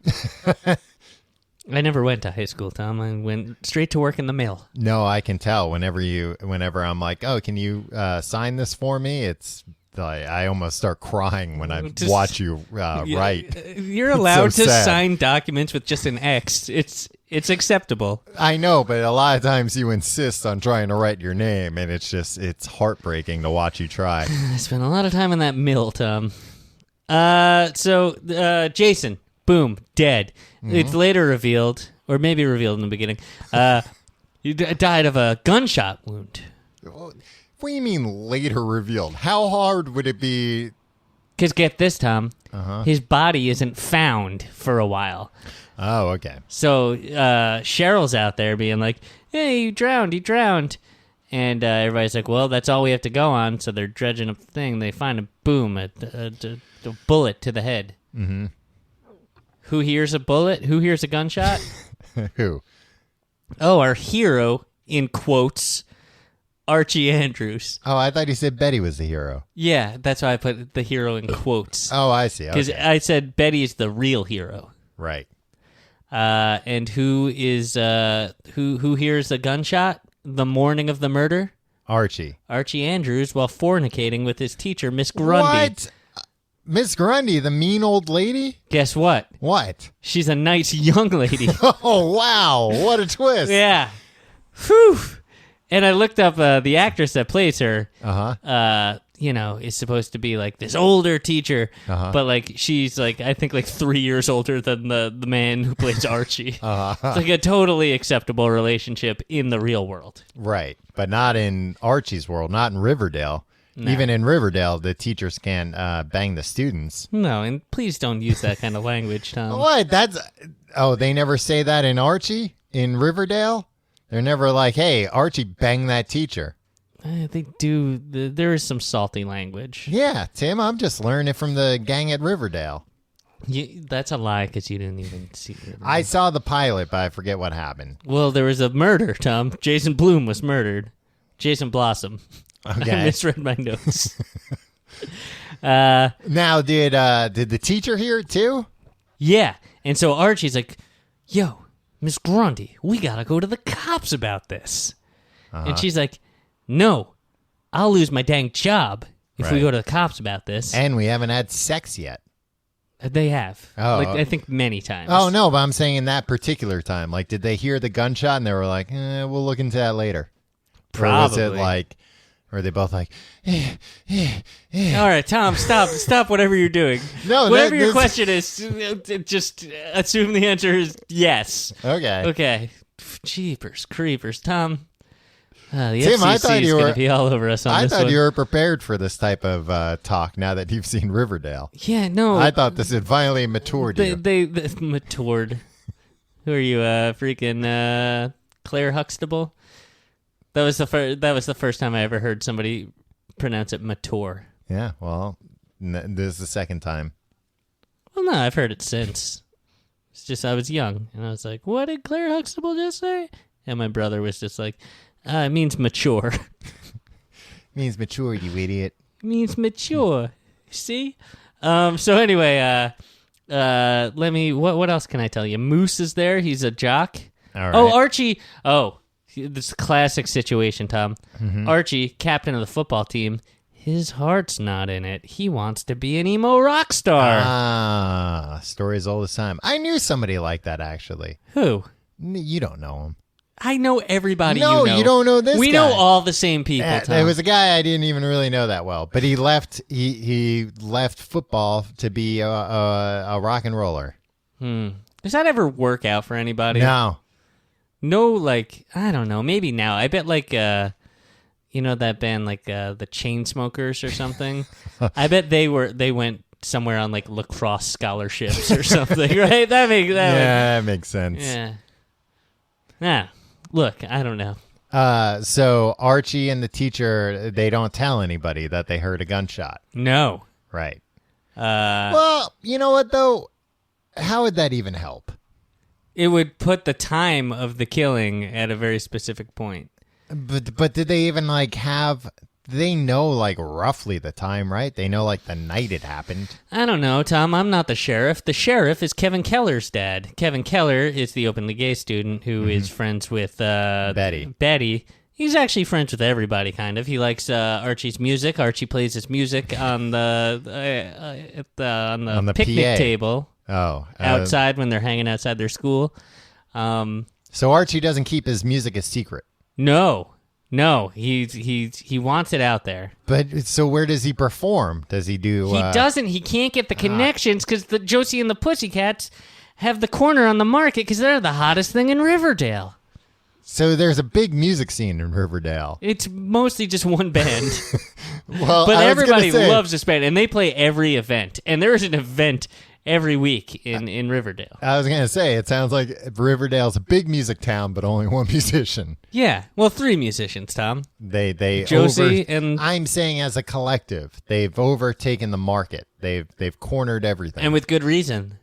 I never went to high school, Tom. I went straight to work in the mail. No, I can tell. Whenever I'm like, oh, can you sign this for me? It's... I almost start crying when I watch you write. You're allowed to sign documents with just an X. It's acceptable. I know, but a lot of times you insist on trying to write your name, and it's heartbreaking to watch you try. I spent a lot of time in that mill, Tom. So Jason, boom, dead. Mm-hmm. It's later revealed, or maybe revealed in the beginning, he died of a gunshot wound. What do you mean later revealed? How hard would it be? Because get this, Tom. His body isn't found for a while. Oh, okay. So Cheryl's out there being like, hey, he drowned. And everybody's like, well, that's all we have to go on. So they're dredging up the thing. They find a boom, a bullet to the head. Mm-hmm. Who hears a bullet? Who hears a gunshot? Who? Oh, our hero, in quotes, Archie Andrews. Oh, I thought you said Betty was the hero. Yeah, that's why I put the hero in quotes. Oh, I see. Because I said Betty is the real hero. Right. And who is who hears the gunshot the morning of the murder? Archie Andrews, while fornicating with his teacher, Miss Grundy. What? Miss Grundy, the mean old lady? Guess what? What? She's a nice young lady. Oh, wow. What a twist. Yeah. Whew. And I looked up the actress that plays her. Is supposed to be like this older teacher, but like she's like I think like 3 years older than the man who plays Archie. It's like a totally acceptable relationship in the real world, right? But not in Archie's world, not in Riverdale. No. Even in Riverdale, the teachers can bang the students. No, and please don't use that kind of language, Tom. What? They never say that in Archie in Riverdale. They're never like, hey, Archie, bang that teacher. They do. There is some salty language. Yeah, Tim, I'm just learning it from the gang at Riverdale. That's a lie because you didn't even see it. I saw the pilot, but I forget what happened. Well, there was a murder, Tom. Jason Bloom was murdered. Jason Blossom. Okay. I misread my notes. Now, did the teacher hear it too? Yeah, and so Archie's like, yo, Miss Grundy, we gotta go to the cops about this. And she's like, no, I'll lose my dang job if we go to the cops about this. And we haven't had sex yet. They have. Oh. Like, I think many times. Oh, no, but I'm saying in that particular time. Like, did they hear the gunshot and they were like, we'll look into that later? Probably. Or was it like, or are they both like, All right, Tom, stop whatever you're doing. No, whatever your question is, just assume the answer is yes. Okay. Jeepers creepers, Tom. The Tim, I FCC thought is you going to be all over us on this one. I thought you were prepared for this type of talk now that you've seen Riverdale. Yeah, no. I thought this had finally matured you. They matured. Who are you, freaking Claire Huxtable? That was the first time I ever heard somebody pronounce it mature. Yeah, well, this is the second time. Well, no, I've heard it since. It's just I was young, and I was like, what did Claire Huxtable just say? And my brother was just like, it means mature. Means mature, you idiot. Means mature. See? So anyway, let me, what else can I tell you? Moose is there. He's a jock. All right. Oh, Archie. Oh, this classic situation, Tom. Mm-hmm. Archie, captain of the football team, his heart's not in it. He wants to be an emo rock star. Stories all the time. I knew somebody like that, actually. Who? You don't know him. I know everybody. No, you know. You don't know this. We guy. know all the same people. Tom. There was a guy I didn't even really know that well, but he left. He left football to be a rock and roller. Does that ever work out for anybody? No. No, like I don't know. Maybe now. I bet like you know that band like the Chainsmokers or something. I bet they went somewhere on like lacrosse scholarships or something, right? That makes sense. Yeah. Yeah. Look, I don't know. So Archie and the teacher, they don't tell anybody that they heard a gunshot. No. Right. Well, you know what though? How would that even help? It would put the time of the killing at a very specific point. But did they even like have? They know like roughly the time, right? They know like the night it happened. I don't know, Tom. I'm not the sheriff. The sheriff is Kevin Keller's dad. Kevin Keller is the openly gay student who is friends with Betty. He's actually friends with everybody, kind of. He likes Archie's music. Archie plays his music on the picnic PA table. Oh, outside when they're hanging outside their school. So Archie doesn't keep his music a secret. No, he wants it out there. But so where does he perform? Does he do? He doesn't. He can't get the connections because the Josie and the Pussycats have the corner on the market because they're the hottest thing in Riverdale. So there's a big music scene in Riverdale. It's mostly just one band. Well, but everybody loves this band, and they play every event. And there is an event every week in Riverdale. I was going to say, it sounds like Riverdale's a big music town, but only one musician. Yeah. Well, 3 musicians, Tom. They Josie and... I'm saying as a collective, they've overtaken the market. They've cornered everything. And with good reason.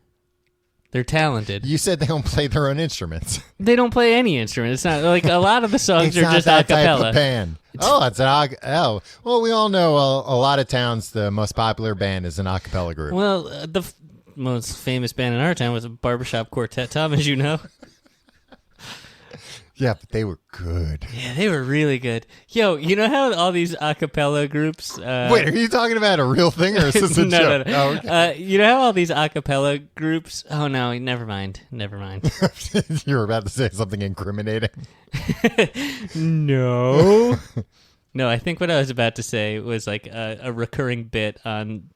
They're talented. You said they don't play their own instruments. They don't play any instrument. It's not like a lot of the songs it's are not just that a cappella. Type of band. Well, we all know a lot of towns, the most popular band is an a cappella group. Well, the most famous band in our town was a barbershop quartet, Tom, as you know. Yeah, but they were good. Yeah, they were really good. Yo, you know how all these a cappella groups... Wait, are you talking about a real thing or is this a joke? No. Oh, okay. You know how all these a cappella groups... Oh, no, never mind. You were about to say something incriminating. No. No, I think what I was about to say was like a recurring bit on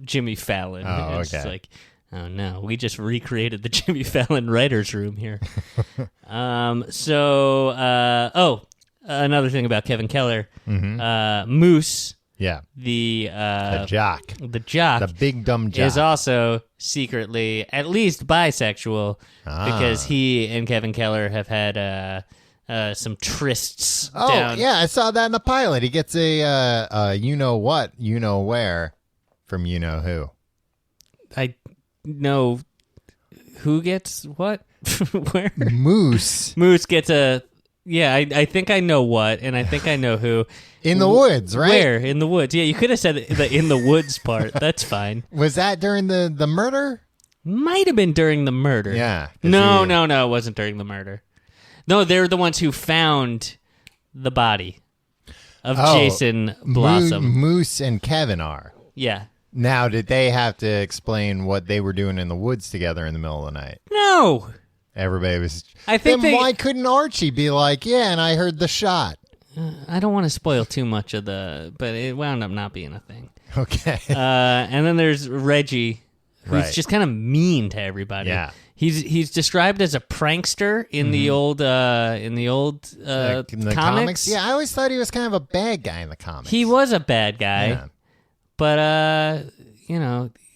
Jimmy Fallon. Oh, it's okay. like, oh no, we just recreated the Jimmy Fallon writer's room here. Another thing about Kevin Keller, Moose. Yeah. The jock. The big dumb jock. is also secretly at least bisexual because he and Kevin Keller have had some trysts. Oh, down. yeah, I saw that in the pilot. He gets a you know what, you know where from you know who. I know who gets what? Where? Moose. Moose gets a... Yeah, I think I know what, and I think I know who. In the woods, right? Where? In the woods. Yeah, you could have said the in the woods part. That's fine. Was that during the murder? Might have been during the murder. Yeah. No, it wasn't during the murder. No, they're the ones who found the body of Jason Blossom. Moose and Kevin are. Yeah. Now, did they have to explain what they were doing in the woods together in the middle of the night? No. Everybody was... I think then why couldn't Archie be like, yeah, and I heard the shot? I don't want to spoil too much of but it wound up not being a thing. Okay. And then there's Reggie, who's just kind of mean to everybody. Yeah. He's described as a prankster in the old in the comics. Yeah, I always thought he was kind of a bad guy in the comics. He was a bad guy, yeah. But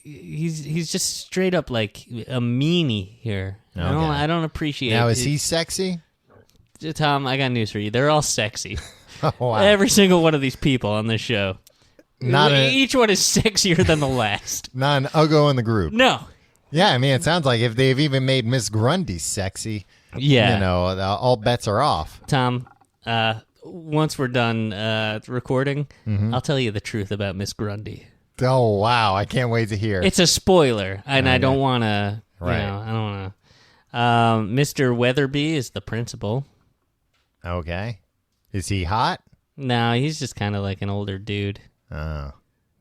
he's just straight up like a meanie here. Okay. I don't appreciate. Now, is he sexy? Tom, I got news for you. They're all sexy. Oh, wow. Every single one of these people on this show. Each one is sexier than the last. Not an uggo in the group. No. Yeah, I mean, it sounds like if they've even made Miss Grundy sexy, all bets are off. Tom, once we're done recording, I'll tell you the truth about Miss Grundy. Oh, wow. I can't wait to hear. It's a spoiler, and I don't want to, right. I don't want to. Mr. Weatherby is the principal. Okay. Is he hot? No, he's just kind of like an older dude. Oh,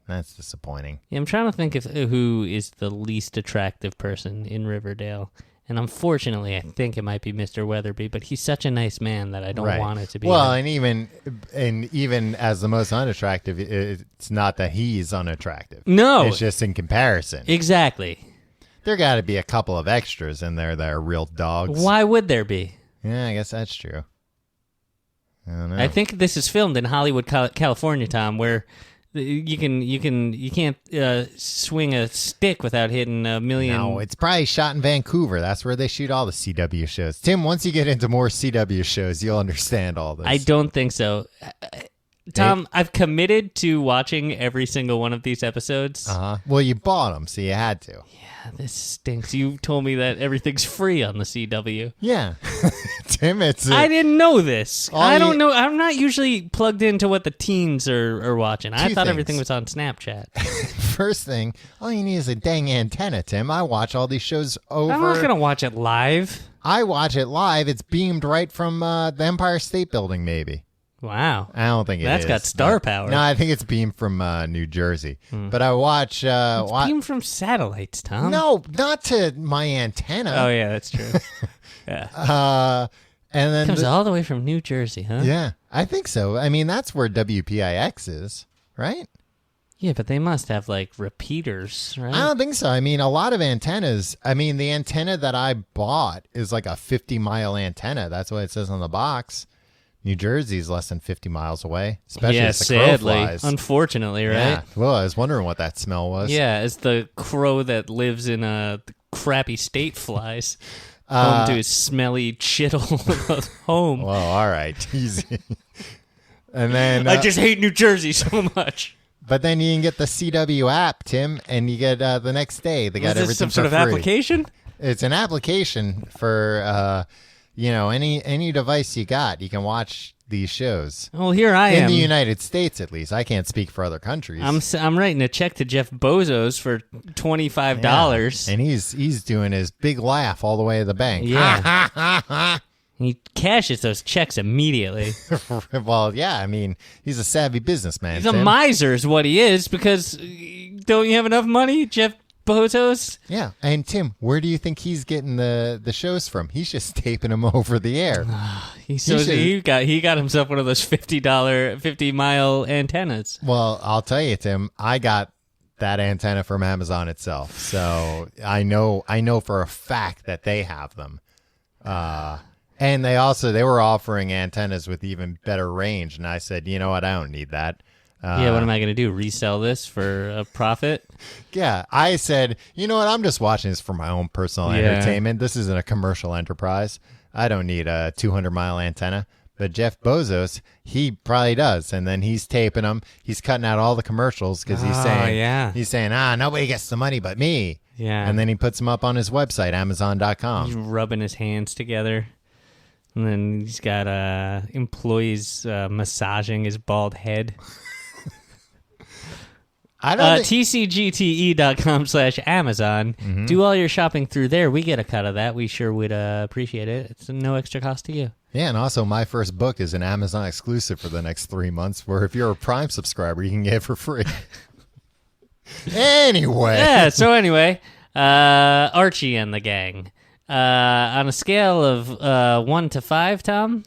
that's disappointing. Yeah, I'm trying to think of who is the least attractive person in Riverdale, And unfortunately, I think it might be Mr. Weatherby, but he's such a nice man that I don't want it to be. Well, him. and even as the most unattractive, it's not that he's unattractive. No. It's just in comparison. Exactly. There got to be a couple of extras in there that are real dogs. Why would there be? Yeah, I guess that's true. I don't know. I think this is filmed in Hollywood, California, Tom, where you can't swing a stick without hitting a million. No, it's probably shot in Vancouver. That's where they shoot all the CW shows. Tim, once you get into more CW shows, you'll understand all this. I don't think so. Tom, I've committed to watching every single one of these episodes. Well, you bought them, so you had to. Yeah, this stinks. You told me that everything's free on the CW. Yeah. Tim, I didn't know this. I don't know. I'm not usually plugged into what the teens are watching. I thought everything was on Snapchat. First thing, all you need is a dang antenna, Tim. I watch all these shows over. I'm not going to watch it live. I watch it live. It's beamed right from the Empire State Building, maybe. Wow. I don't think That's got star power. No, I think it's beamed from New Jersey. But I watch... it's beamed from satellites, Tom. No, not to my antenna. Oh, yeah, that's true. Yeah. And then... It comes all the way from New Jersey, huh? Yeah, I think so. I mean, that's where WPIX is, right? Yeah, but they must have, like, repeaters, right? I don't think so. I mean, a lot of antennas... I mean, the antenna that I bought is like a 50-mile antenna. That's what it says on the box. New Jersey's less than 50 miles away, especially as the crow flies. Unfortunately, right? Yeah. Well, I was wondering what that smell was. Yeah, as the crow that lives in a crappy state flies home to his smelly chittle home. Well, all right. Easy. And then... I just hate New Jersey so much. But then you can get the CW app, Tim, and you get the next day. They got everything some sort of free. application? It's an application for... any device you got, you can watch these shows. Well, here I am. In the United States, at least. I can't speak for other countries. I'm writing a check to Jeff Bezos for $25. Yeah. And he's doing his big laugh all the way to the bank. Yeah. He cashes those checks immediately. Well, yeah, I mean, he's a savvy businessman. He's a miser is what he is, because don't you have enough money, Jeff Bezos? Yeah, and Tim, where do you think he's getting the shows from? He's just taping them over the air. He got himself one of those $50 antennas. Well, I'll tell you, Tim, I got that antenna from Amazon itself, so I know for a fact that they have them. And they were offering antennas with even better range, and I said, you know what, I don't need that. Yeah, what am I going to do? Resell this for a profit? Yeah, I said, you know what? I'm just watching this for my own personal entertainment. This isn't a commercial enterprise. I don't need a 200-mile antenna. But Jeff Bezos, he probably does. And then he's taping them. He's cutting out all the commercials because he's saying, nobody gets the money but me. Yeah. And then he puts them up on his website, Amazon.com. He's rubbing his hands together. And then he's got employees massaging his bald head. TCGTE.com/Amazon. Mm-hmm. Do all your shopping through there. We get a cut of that. We sure would appreciate it. It's no extra cost to you. Yeah, and also my first book is an Amazon exclusive for the next 3 months, where if you're a Prime subscriber, you can get it for free. Anyway. Yeah, so anyway, Archie and the gang. On a scale of 1 to 5, Tom,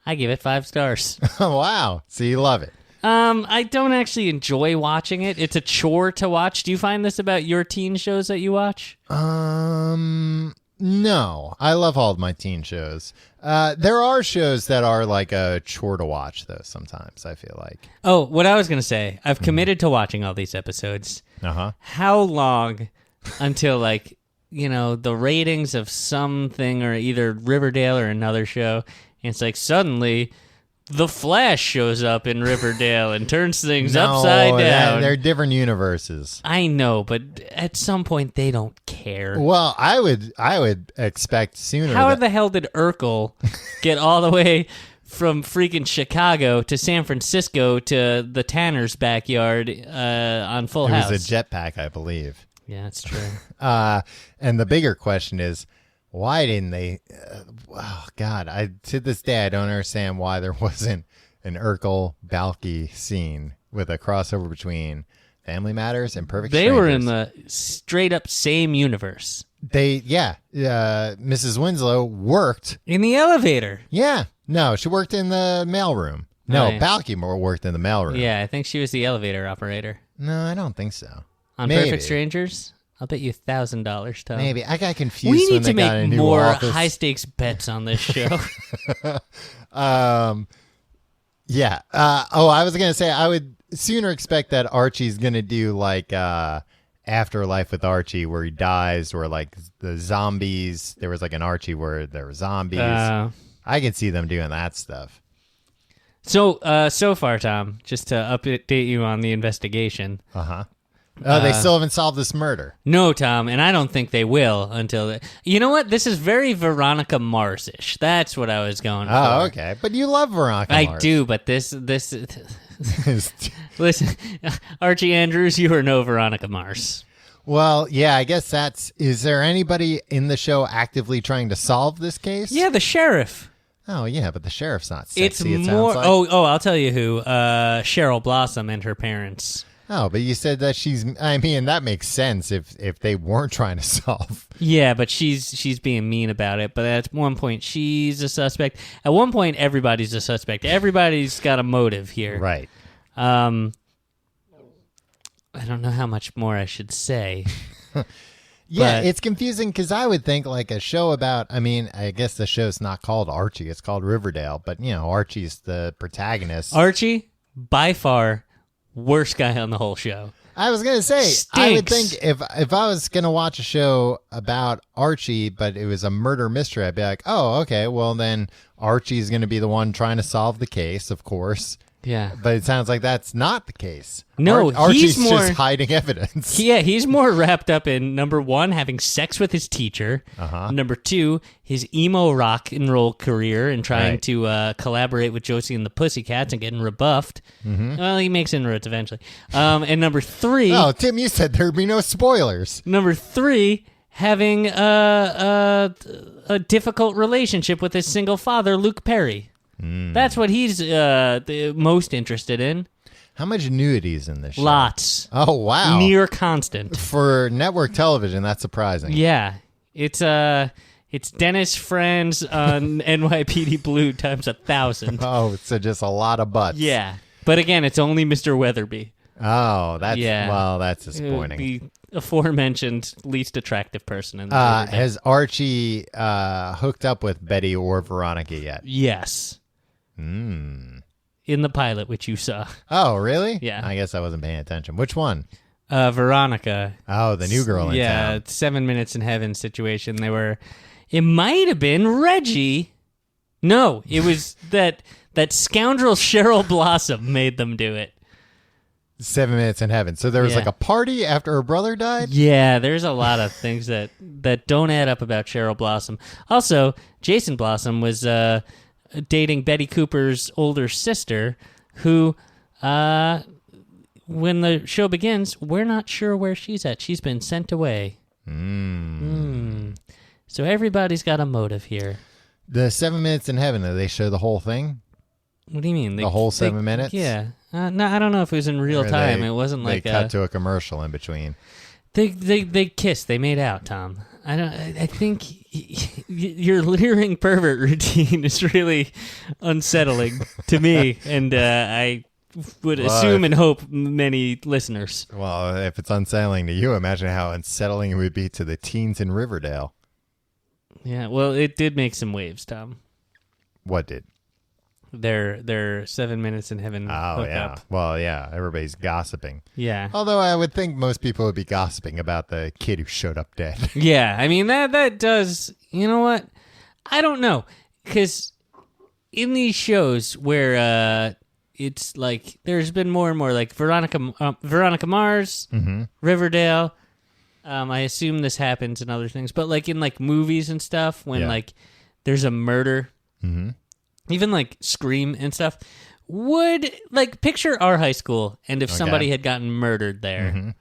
I give it 5 stars. Oh, wow. So you love it. I don't actually enjoy watching it. It's a chore to watch. Do you find this about your teen shows that you watch? No. I love all of my teen shows. There are shows that are like a chore to watch, though, sometimes, I feel like. Oh, what I was going to say, I've committed to watching all these episodes. Uh-huh. How long until, like, the ratings of something, or either Riverdale or another show, and it's like suddenly The Flash shows up in Riverdale and turns things upside down. They're different universes. I know, but at some point they don't care. Well, I would expect sooner. How the hell did Urkel get all the way from freaking Chicago to San Francisco to the Tanner's backyard on Full House? It was a jetpack, I believe. Yeah, that's true. And the bigger question is, why didn't they? To this day, I don't understand why there wasn't an Urkel Balky scene with a crossover between Family Matters and Perfect Strangers. They were in the straight up same universe. Mrs. Winslow worked in the elevator. Yeah. No, she worked in the mailroom. No, Balkymore worked in the mailroom. Yeah, I think she was the elevator operator. No, I don't think so. On Perfect Strangers? I'll bet you $1,000, Tom. Maybe. I got confused when they got a new office. We need to make more high-stakes bets on this show. Yeah. I was going to say, I would sooner expect that Archie's going to do like Afterlife with Archie where he dies, or like the zombies. There was like an Archie where there were zombies. I can see them doing that stuff. So far, Tom, just to update you on the investigation. They still haven't solved this murder. No, Tom, and I don't think they will until... You know what? This is very Veronica Mars-ish. That's what I was going for. Oh, okay. But you love Veronica Mars. I do, but this... Listen, Archie Andrews, you are no Veronica Mars. Well, yeah, I guess that's... Is there anybody in the show actively trying to solve this case? Yeah, the sheriff. Oh, yeah, but the sheriff's not sexy, it's it more... sounds like. Oh, I'll tell you who. Cheryl Blossom and her parents. Oh, but you said that she's... I mean, that makes sense if they weren't trying to solve. Yeah, but she's being mean about it. But at one point, she's a suspect. At one point, everybody's a suspect. Everybody's got a motive here. Right. I don't know how much more I should say. Yeah, it's confusing because I would think like a show about... I mean, I guess the show's not called Archie. It's called Riverdale. But, you know, Archie's the protagonist. Archie, by far... worst guy on the whole show. I was going to say, Stinks. I would think if I was going to watch a show about Archie, but it was a murder mystery, I'd be like, oh, okay, well then Archie's going to be the one trying to solve the case, of course. Yeah. But it sounds like that's not the case. No, Archie's he's more, just hiding evidence. Yeah, he's more wrapped up in, number one, having sex with his teacher. Number two, his emo rock and roll career and trying to collaborate with Josie and the Pussycats and getting rebuffed. Well, he makes inroads eventually. And number three... Oh, Tim, you said there'd be no spoilers. Number three, having a difficult relationship with his single father, Luke Perry. That's what he's the most interested in. How much nudity is in this show? Lots. Oh, wow. Near constant. For network television, that's surprising. Yeah. It's Dennis Franz on NYPD Blue times 1,000. Oh, so just a lot of butts. Yeah. But again, it's only Mr. Weatherby. Oh, that's disappointing. The aforementioned least attractive person in the Has Archie hooked up with Betty or Veronica yet? Yes. In the pilot, which you saw. Oh, really? Yeah. I guess I wasn't paying attention. Which one? Veronica. Oh, the new girl in town. Yeah, 7 Minutes in Heaven situation. It might have been Reggie. No, it was that scoundrel Cheryl Blossom made them do it. 7 Minutes in Heaven. So there was like a party after her brother died? Yeah, there's a lot of things that don't add up about Cheryl Blossom. Also, Jason Blossom was dating Betty Cooper's older sister, who, when the show begins, we're not sure where she's at. She's been sent away. So everybody's got a motive here. The 7 Minutes in Heaven, did they show the whole thing? What do you mean? The whole 7 minutes? Yeah. No, I don't know if it was in real time. It wasn't like they cut to a commercial in between. They kissed. They made out, Tom. I think your leering pervert routine is really unsettling to me, and I would assume and hope many listeners. Well, if it's unsettling to you, imagine how unsettling it would be to the teens in Riverdale. Yeah, well, it did make some waves, Tom. What did? Their 7 Minutes in Heaven hookup. Yeah. Well, yeah, everybody's gossiping. Yeah. Although I would think most people would be gossiping about the kid who showed up dead. Yeah, I mean, that does... You know what? I don't know. Because in these shows where it's like... There's been more and more like Veronica Mars, Riverdale. I assume this happens in other things. But like in like movies and stuff, when like there's a murder... Even like Scream and stuff, would like picture our high school, and if somebody had gotten murdered there,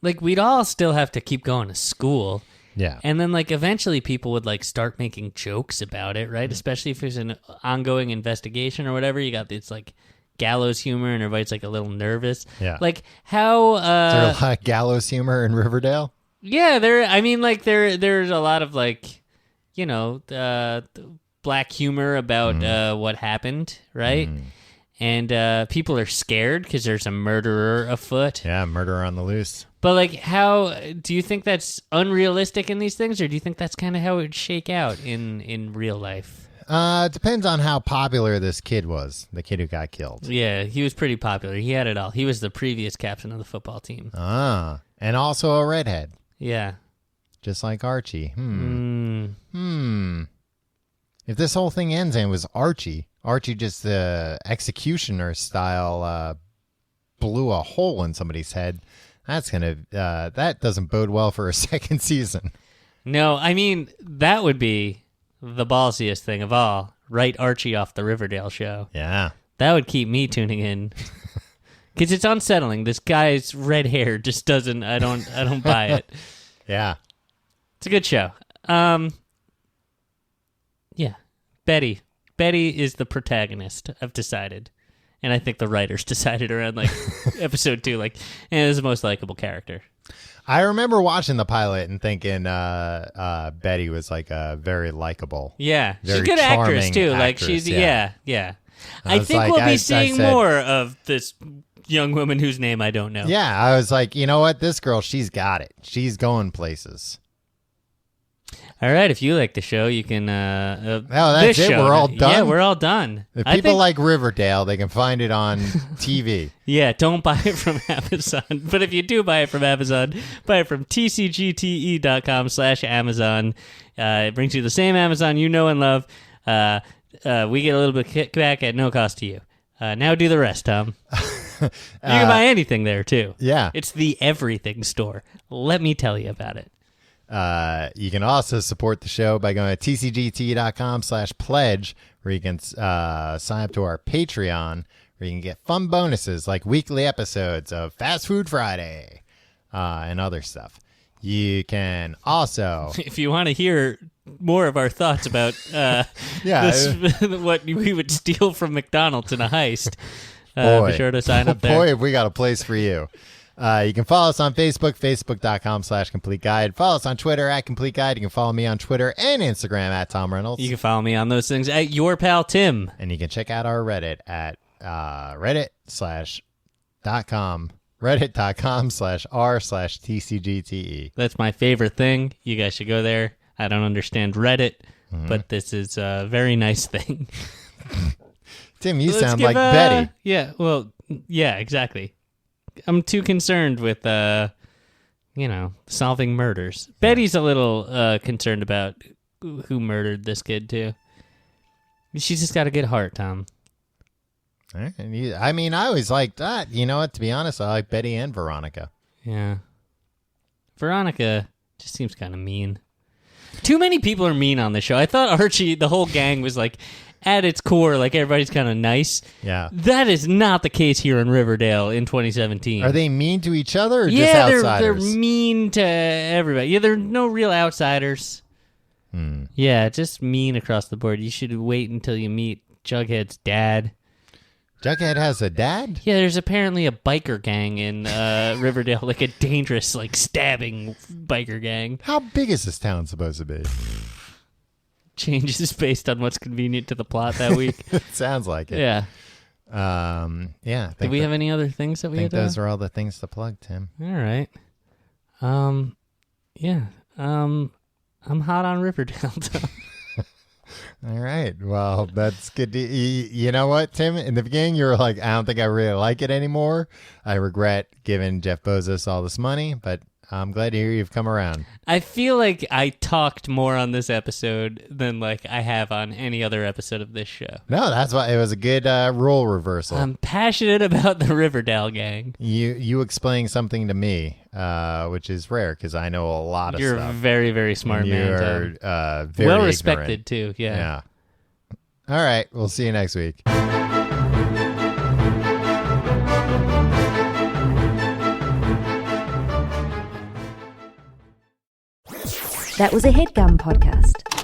like we'd all still have to keep going to school. Yeah. And then like eventually people would like start making jokes about it, right? Especially if there's an ongoing investigation or whatever. You got this like gallows humor and everybody's like a little nervous. Yeah. Like how... Is there a lot of gallows humor in Riverdale? Yeah, there's a lot of like, black humor about what happened, right? And people are scared because there's a murderer afoot. Yeah, murderer on the loose. But like, how do you think that's unrealistic in these things, or do you think that's kind of how it would shake out in real life? It depends on how popular this kid was, the kid who got killed. Yeah, he was pretty popular. He had it all. He was the previous captain of the football team. And also a redhead. Yeah. Just like Archie. If this whole thing ends and it was Archie just the executioner style blew a hole in somebody's head, that doesn't bode well for a second season. No, I mean, that would be the ballsiest thing of all. Write Archie off the Riverdale show. Yeah. That would keep me tuning in. Because it's unsettling. This guy's red hair just doesn't, I don't buy it. Yeah. It's a good show. Yeah. Betty is the protagonist, I've decided. And I think the writers decided around like episode 2, like, is the most likable character. I remember watching the pilot and thinking Betty was like a very likable. Yeah. She's a good actress too. Like she's yeah. I think we'll be seeing more of this young woman whose name I don't know. Yeah, I was like, you know what? This girl, she's got it. She's going places. All right, if you like the show, you can... that's it? Show. We're all done? Yeah, we're all done. If people like Riverdale, they can find it on TV. Yeah, don't buy it from Amazon. But if you do buy it from Amazon, buy it from tcgte.com/Amazon. It brings you the same Amazon you know and love. We get a little bit of kickback at no cost to you. Now do the rest, Tom. You can buy anything there, too. Yeah. It's the everything store. Let me tell you about it. You can also support the show by going to tcgt.com/pledge, where you can sign up to our Patreon, where you can get fun bonuses like weekly episodes of Fast Food Friday and other stuff. You can also... If you want to hear more of our thoughts about what we would steal from McDonald's in a heist, be sure to sign up there. Boy, have we got a place for you. You can follow us on Facebook, facebook.com/Complete Guide. Follow us on Twitter @Complete Guide. You can follow me on Twitter and Instagram @Tom Reynolds. You can follow me on those things at Your Pal Tim. And you can check out our Reddit at reddit.com/r/TCGTE. That's my favorite thing. You guys should go there. I don't understand Reddit, but this is a very nice thing. Tim, you sound like Betty. Yeah, well, yeah, exactly. I'm too concerned with, solving murders. Yeah. Betty's a little concerned about who murdered this kid, too. She's just got a good heart, Tom. All right. I mean, I always liked that. You know what? To be honest, I like Betty and Veronica. Yeah. Veronica just seems kind of mean. Too many people are mean on the show. I thought Archie, the whole gang, was like... at its core, like, everybody's kind of nice. Yeah. That is not the case here in Riverdale in 2017. Are they mean to each other or just outsiders? They're mean to everybody. Yeah, there are no real outsiders. Yeah, just mean across the board. You should wait until you meet Jughead's dad. Jughead has a dad? Yeah, there's apparently a biker gang in Riverdale, like a dangerous, like, stabbing biker gang. How big is this town supposed to be? Changes based on what's convenient to the plot that week. It sounds like it. Yeah. Yeah. Do we have any other things that we had to... those are all the things to plug, Tim. All right. Yeah. I'm hot on Riverdale. All right. Well, that's good. You know what, Tim? In the beginning, you were like, I don't think I really like it anymore. I regret giving Jeff Bezos all this money, but I'm glad to hear you've come around. I feel like I talked more on this episode than like I have on any other episode of this show. No, that's why it was a good role reversal. I'm passionate about the Riverdale gang. You explaining something to me, which is rare because I know a lot of stuff. You're a very, very smart man. You're very well respected too. Yeah. All right. We'll see you next week. That was a HeadGum podcast.